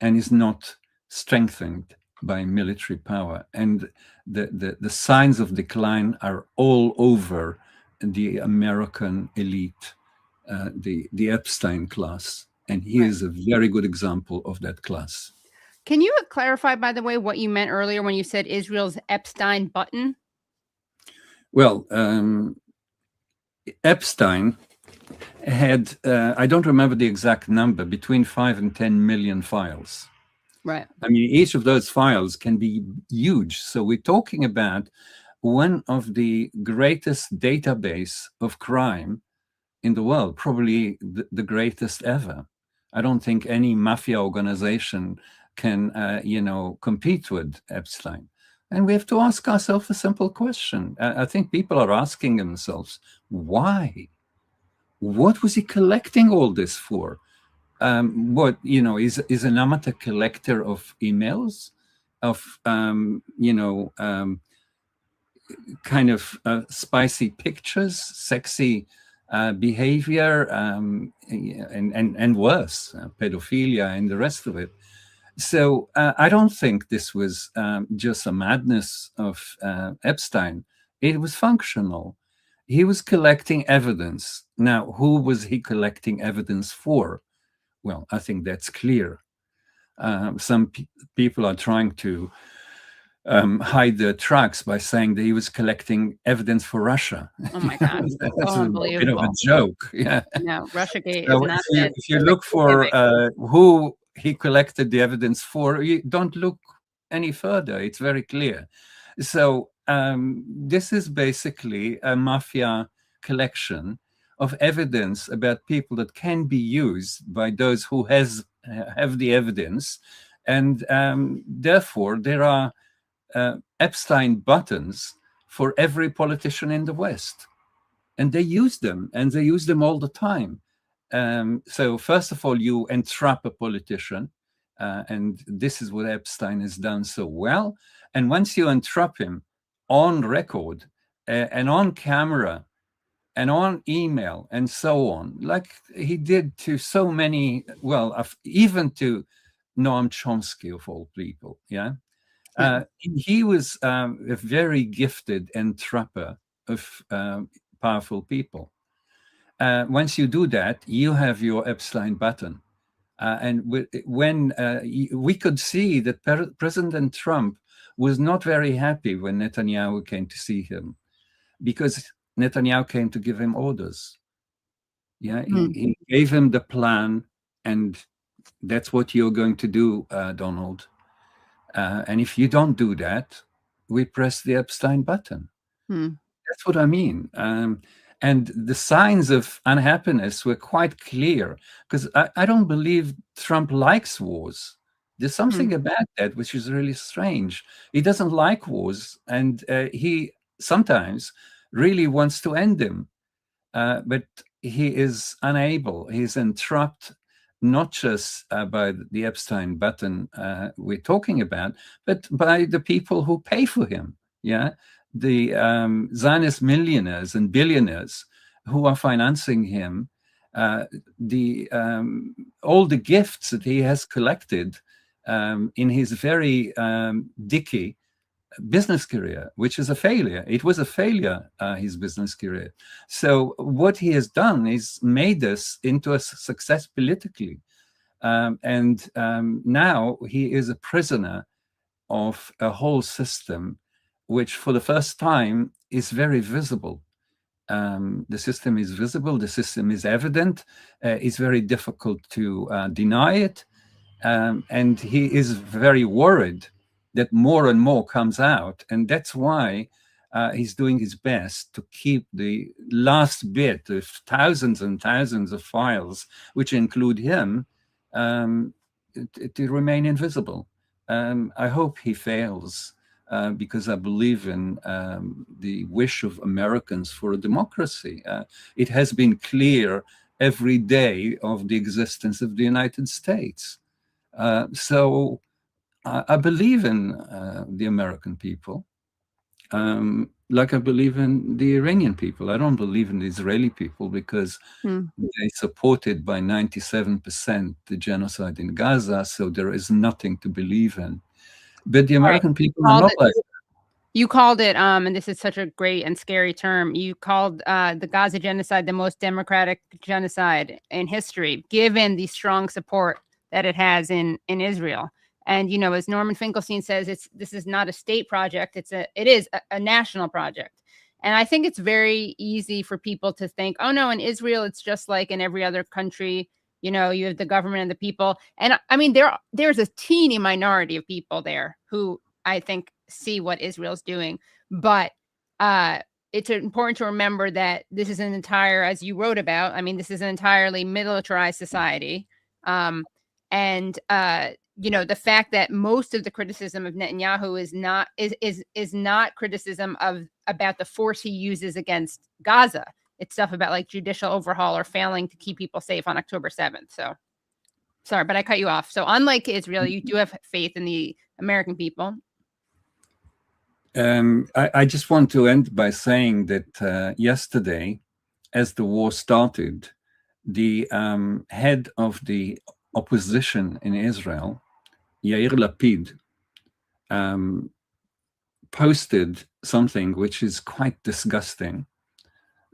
and is not strengthened by military power. And the signs of decline are all over the American elite, the Epstein class. And he is a very good example of that class. Can you clarify, by the way, what you meant earlier when you said Israel's Epstein button? Well, Epstein had, I don't remember the exact number, between 5 and 10 million files. Right. I mean, each of those files can be huge. So we're talking about one of the greatest database of crime in the world, probably the greatest ever. I don't think any mafia organization can, compete with Epstein. And we have to ask ourselves a simple question. I think people are asking themselves, why? What was he collecting all this for? what, is an amateur collector of emails, of, kind of spicy pictures, sexy behavior, and worse, pedophilia and the rest of it. So I don't think this was just a madness of Epstein. It was functional. He was collecting evidence. Now, who was he collecting evidence for? Well, I think that's clear. Some people are trying to hide their tracks by saying that he was collecting evidence for Russia. Oh my God. That's a bit of a Unbelievable. joke. Yeah. No, Russiagate So is not if you look for who he collected the evidence for, you don't look any further. It's very clear. So this is basically a mafia collection of evidence about people that can be used by those who have the evidence. And therefore, there are Epstein buttons for every politician in the West. And they use them, and they use them all the time. So first of all, you entrap a politician, and this is what Epstein has done so well. And once you entrap him on record and on camera and on email and so on, like he did to so many, well, even to Noam Chomsky of all people, yeah? He was a very gifted entrapper of powerful people. Once you do that, you have your Epstein button. And when we could see that President Trump was not very happy when Netanyahu came to see him, because Netanyahu came to give him orders. Yeah, he gave him the plan, and that's what you're going to do, Donald. And if you don't do that, we press the Epstein button. That's what I mean. And the signs of unhappiness were quite clear, because I don't believe Trump likes wars. There's something about that which is really strange. He doesn't like wars, and he sometimes really wants to end them. But he is unable. He's entrapped not just by the Epstein button we're talking about, but by the people who pay for him. Yeah, the Zionist millionaires and billionaires who are financing him, all the gifts that he has collected in his very dicky business career, which is a failure. It was a failure, his business career. So what he has done is made this into a success politically. And now he is a prisoner of a whole system, which for the first time is very visible. The system is visible, the system is evident, it's very difficult to deny it. And he is very worried that more and more comes out. And that's why he's doing his best to keep the last bit of thousands and thousands of files, which include him, to remain invisible. I hope he fails, because I believe in the wish of Americans for a democracy. It has been clear every day of the existence of the United States. So I believe in the American people, like I believe in the Iranian people. I don't believe in the Israeli people, because they supported by 97% the genocide in Gaza, so there is nothing to believe in. But the American people are not like that. You called it, and this is such a great and scary term, you called the Gaza genocide the most democratic genocide in history, given the strong support that it has in Israel. And, you know, as Norman Finkelstein says, this is not a state project. It is a national project. And I think it's very easy for people to think, oh, no, in Israel, it's just like in every other country. You know, you have the government and the people. And I mean, there's a teeny minority of people there who I think see what Israel's doing. But it's important to remember that this is an entire, as you wrote about, I mean, this is an entirely militarized society. You know, the fact that most of the criticism of Netanyahu is not criticism about the force he uses against Gaza. It's stuff about like judicial overhaul or failing to keep people safe on October 7th. So Sorry, but I cut you off. So unlike Israel, you do have faith in the American people. I just want to end by saying that yesterday, as the war started, the head of the opposition in Israel, Yair Lapid, posted something which is quite disgusting,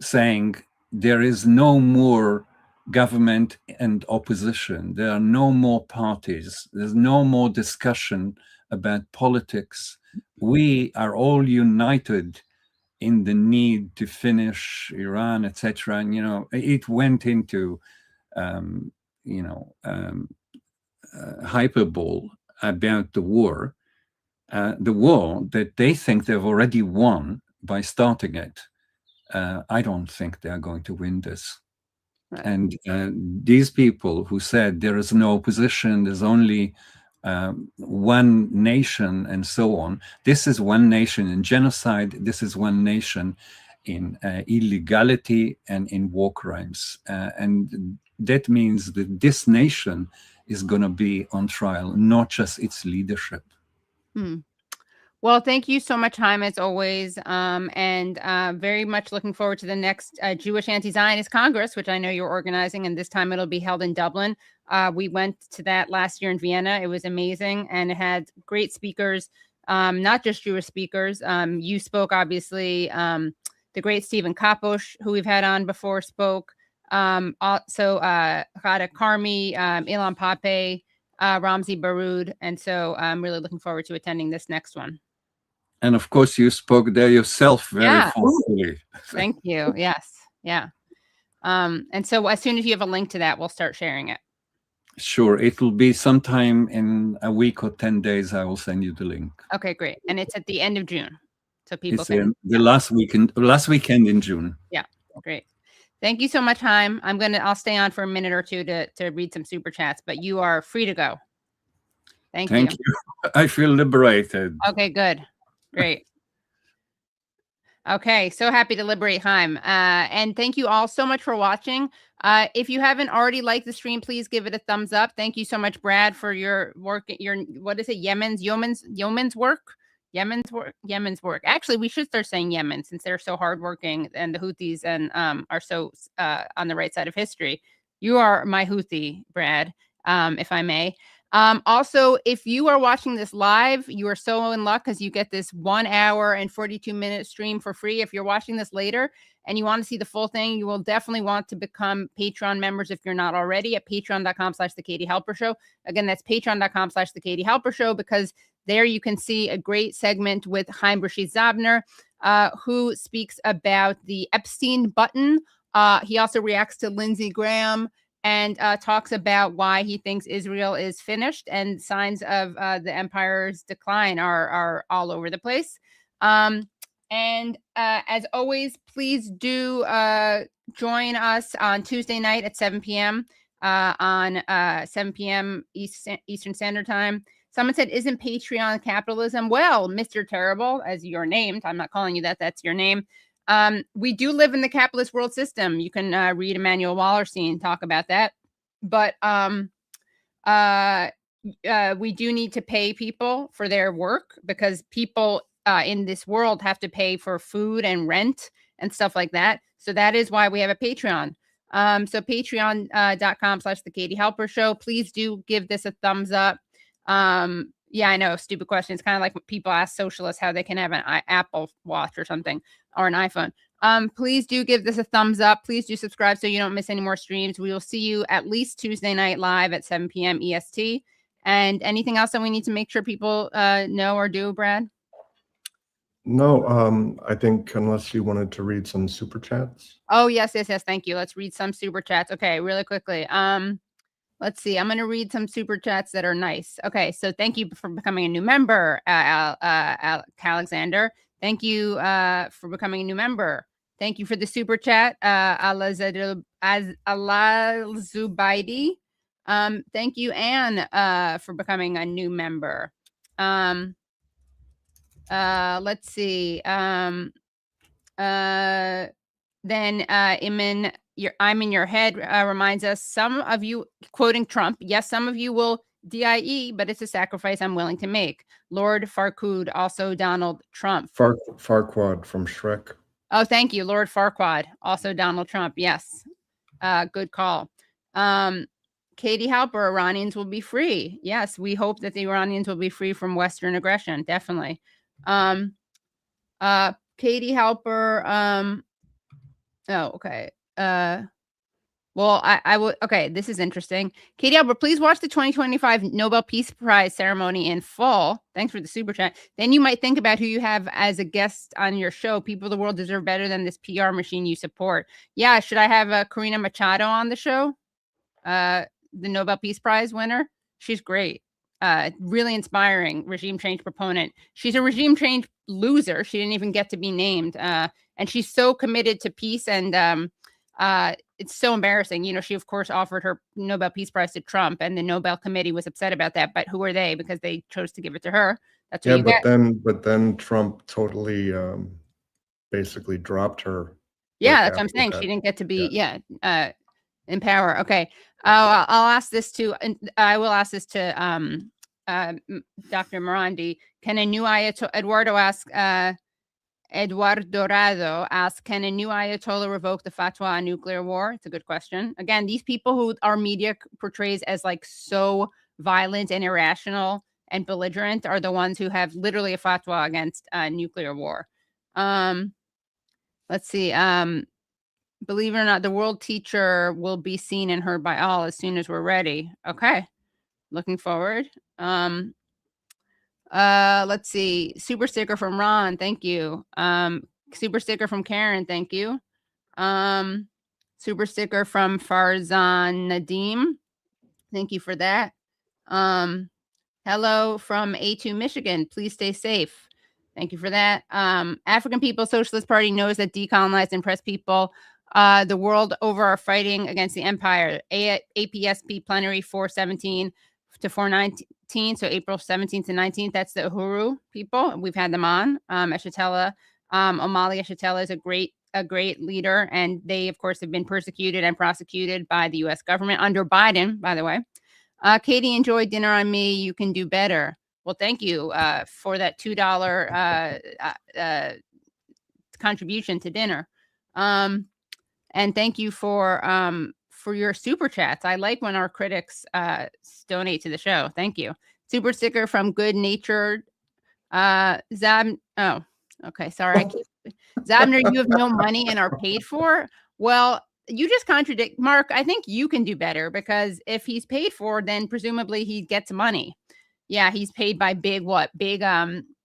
saying there is no more government and opposition. There are no more parties. There's no more discussion about politics. We are all united in the need to finish Iran, etc. And, it went into, hyperbole about the war that they think they've already won by starting it. I don't think they're going to win this. Right. And these people who said there is no opposition, there's only one nation and so on. This is one nation in genocide. This is one nation in illegality and in war crimes. And that means that this nation is going to be on trial, not just its leadership. Well, thank you so much, Haim, as always, and very much looking forward to the next Jewish Anti-Zionist Congress, which I know you're organizing, and this time it'll be held in Dublin. We went to that last year in Vienna. It was amazing, and it had great speakers, not just Jewish speakers. You spoke, obviously. The great Stephen Kaposh, who we've had on before, spoke. Also, Chada Karmi, Ilan Pape, Ramzi Baroud, and so I'm really looking forward to attending this next one. And of course, you spoke there yourself very forcefully. Thank you. Yes. Yeah. And so as soon as you have a link to that, we'll start sharing it. Sure. It will be sometime in a week or 10 days. I will send you the link. Okay, great. And it's at the end of June. So people it's can. The last weekend in June. Yeah. Great. Thank you so much, Haim. I'll stay on for a minute or two to read some super chats, but you are free to go. Thank you. I feel liberated. Okay, good. Great. Okay, so happy to liberate Haim. And thank you all so much for watching. If you haven't already liked the stream, please give it a thumbs up. Thank you so much, Brad, for your work. What is it? Yemen's work. Actually, we should start saying Yemen since they're so hardworking, and the Houthis and are so on the right side of history. You are my Houthi, Brad, if I may. Also, if you are watching this live, you are so in luck because you get this 1 hour and 42-minute stream for free. If you're watching this later and you want to see the full thing, you will definitely want to become Patreon members if you're not already at patreon.com/The Katie Halper Show. Again, that's patreon.com/The Katie Halper Show, because there you can see a great segment with Haim Bresheeth Zabner, who speaks about the Epstein button. He also reacts to Lindsey Graham and talks about why he thinks Israel is finished, and signs of the empire's decline are all over the place. And as always, please do join us on Tuesday night at 7 p.m. On 7 p.m. Eastern Standard Time. Someone said, isn't Patreon capitalism? Well, Mr. Terrible, as you're named, I'm not calling you that, that's your name. We do live in the capitalist world system. You can read Emmanuel Wallerstein talk about that. But we do need to pay people for their work, because people in this world have to pay for food and rent and stuff like that. So that is why we have a Patreon. So patreon.com/The Katie Halper Show. Please do give this a thumbs up. Yeah, I know, stupid question. It's kind of like when people ask socialists how they can have an Apple Watch or something, or an iPhone. Please do give this a thumbs up. Please do subscribe so you don't miss any more streams. We will see you at least Tuesday night live at 7 p.m. EST. And anything else that we need to make sure people know or do, Brad? No, I think unless you wanted to read some super chats. Oh, yes. Thank you. Let's read some super chats. Okay, really quickly. Let's see. I'm going to read some super chats that are nice. Okay, so thank you for becoming a new member, Alexander. Thank you for becoming a new member. Thank you for the super chat, Al-Zubaidi. Thank you, Anne, for becoming a new member. Let's see. Then Iman I'm in your head reminds us, some of you, quoting Trump, yes, some of you will DIE, but it's a sacrifice I'm willing to make. Lord Farquaad, also Donald Trump. Farquaad from Shrek. Oh, thank you, Lord Farquaad, also Donald Trump. Yes, good call. Katie Halper, Iranians will be free. Yes, we hope that the Iranians will be free from Western aggression. Definitely. Katie Halper. Oh, okay. Well, I will. Okay, this is interesting. Katie Albert, please watch the 2025 Nobel Peace Prize ceremony in full. Thanks for the super chat. Then you might think about who you have as a guest on your show. People of the world deserve better than this PR machine you support. Yeah, should I have Karina Machado on the show? The Nobel Peace Prize winner. She's great. Really inspiring regime change proponent. She's a regime change loser. She didn't even get to be named. And she's so committed to peace, and it's so embarrassing. You know, she of course offered her Nobel Peace Prize to Trump, and the Nobel Committee was upset about that. But who are they? Because they chose to give it to her. That's what you get. But then Trump totally basically dropped her. Yeah, that's what I'm saying. She didn't get to be in power. Okay. I'll ask this to, I will ask this to Dr. Marandi. Can a new Ayatollah, Eduardo Dorado asks, can a new Ayatollah revoke the fatwa on nuclear war? It's a good question. Again, these people who our media portrays as like so violent and irrational and belligerent are the ones who have literally a fatwa against nuclear war. Let's see. Believe it or not, the world teacher will be seen and heard by all as soon as we're ready. Okay. Looking forward. Let's see. Super sticker from Ron. Thank you. Super sticker from Karen. Thank you. Super sticker from Farzan Nadim. Thank you for that. Hello from A2 Michigan. Please stay safe. Thank you for that. African People's Socialist Party knows that decolonized and oppressed people the world over are fighting against the empire. APSP plenary 417 to 419. So April 17th to 19th. That's the Uhuru people. We've had them on. Eshatella, Omali Eshatella is a great leader, and they of course have been persecuted and prosecuted by the U.S. government under Biden, by the way. Katie enjoyed dinner on me. You can do better. Well, thank you for that $2 contribution to dinner. And thank you for your super chats. I like when our critics donate to the show. Thank you. Super sticker from Good Natured Zabner. Oh, okay. Sorry. Zabner, you have no money and are paid for. Well, you just contradict Mark. I think you can do better, because if he's paid for, then presumably he gets money. Yeah, he's paid by big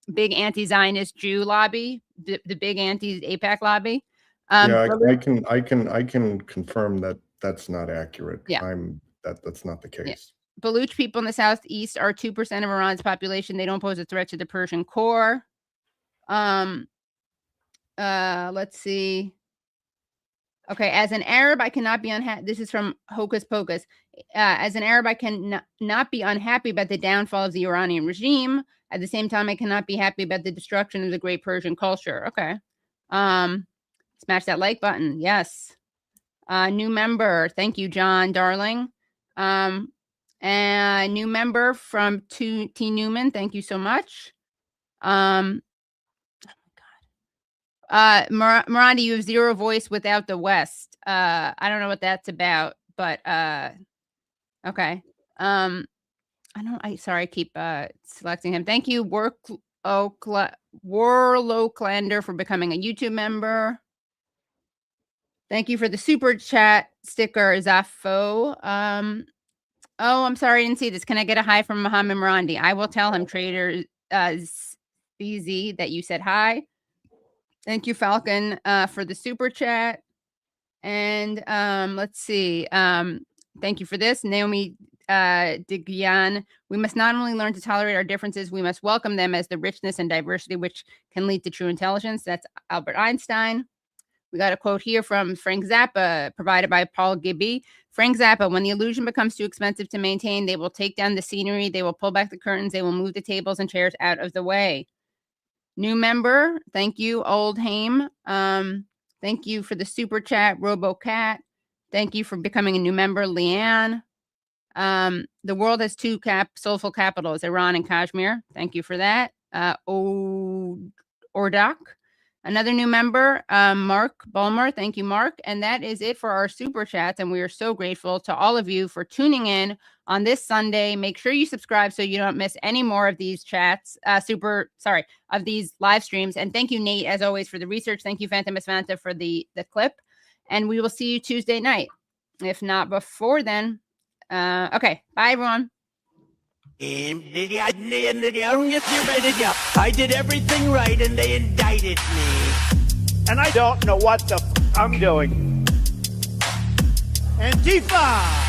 anti-Zionist Jew lobby, the big anti-AIPAC lobby. I can confirm that that's not accurate. Yeah. That's not the case. Yeah. Baluch people in the southeast are 2% of Iran's population. They don't pose a threat to the Persian core. Let's see. Okay, as an Arab, I cannot be unhappy. This is from Hocus Pocus. As an Arab, I can not be unhappy about the downfall of the Iranian regime. At the same time, I cannot be happy about the destruction of the great Persian culture. Okay. Smash that like button. Yes. New member. Thank you, John, darling. And new member from T. Newman. Thank you so much. Marandi, you have zero voice without the West. I don't know what that's about, but okay. I keep selecting him. Thank you, Warloklander, for becoming a YouTube member. Thank you for the super chat sticker, Zafo. Oh, I'm sorry, I didn't see this. Can I get a hi from Mohammad Marandi? I will tell him, Trader BZ, that you said hi. Thank you, Falcon, for the super chat. And let's see. Thank you for this. Naomi Digyan. We must not only learn to tolerate our differences, we must welcome them as the richness and diversity which can lead to true intelligence. That's Albert Einstein. We got a quote here from Frank Zappa, provided by Paul Gibby. Frank Zappa, when the illusion becomes too expensive to maintain, they will take down the scenery, they will pull back the curtains, they will move the tables and chairs out of the way. New member, thank you, Old Haim. Thank you for the super chat, RoboCat. Thank you for becoming a new member, Leanne. The world has two soulful capitals, Iran and Kashmir. Thank you for that. Ordak, another new member, Mark Bulmer. Thank you, Mark. And that is it for our super chats. And we are so grateful to all of you for tuning in on this Sunday. Make sure you subscribe so you don't miss any more of these chats, of these live streams. And thank you, Nate, as always, for the research. Thank you, Fanta Miss Fanta, for the clip. And we will see you Tuesday night, if not before then. Okay, bye, everyone. I did everything right and they indicted me. And I don't know what the I'm doing. Antifa!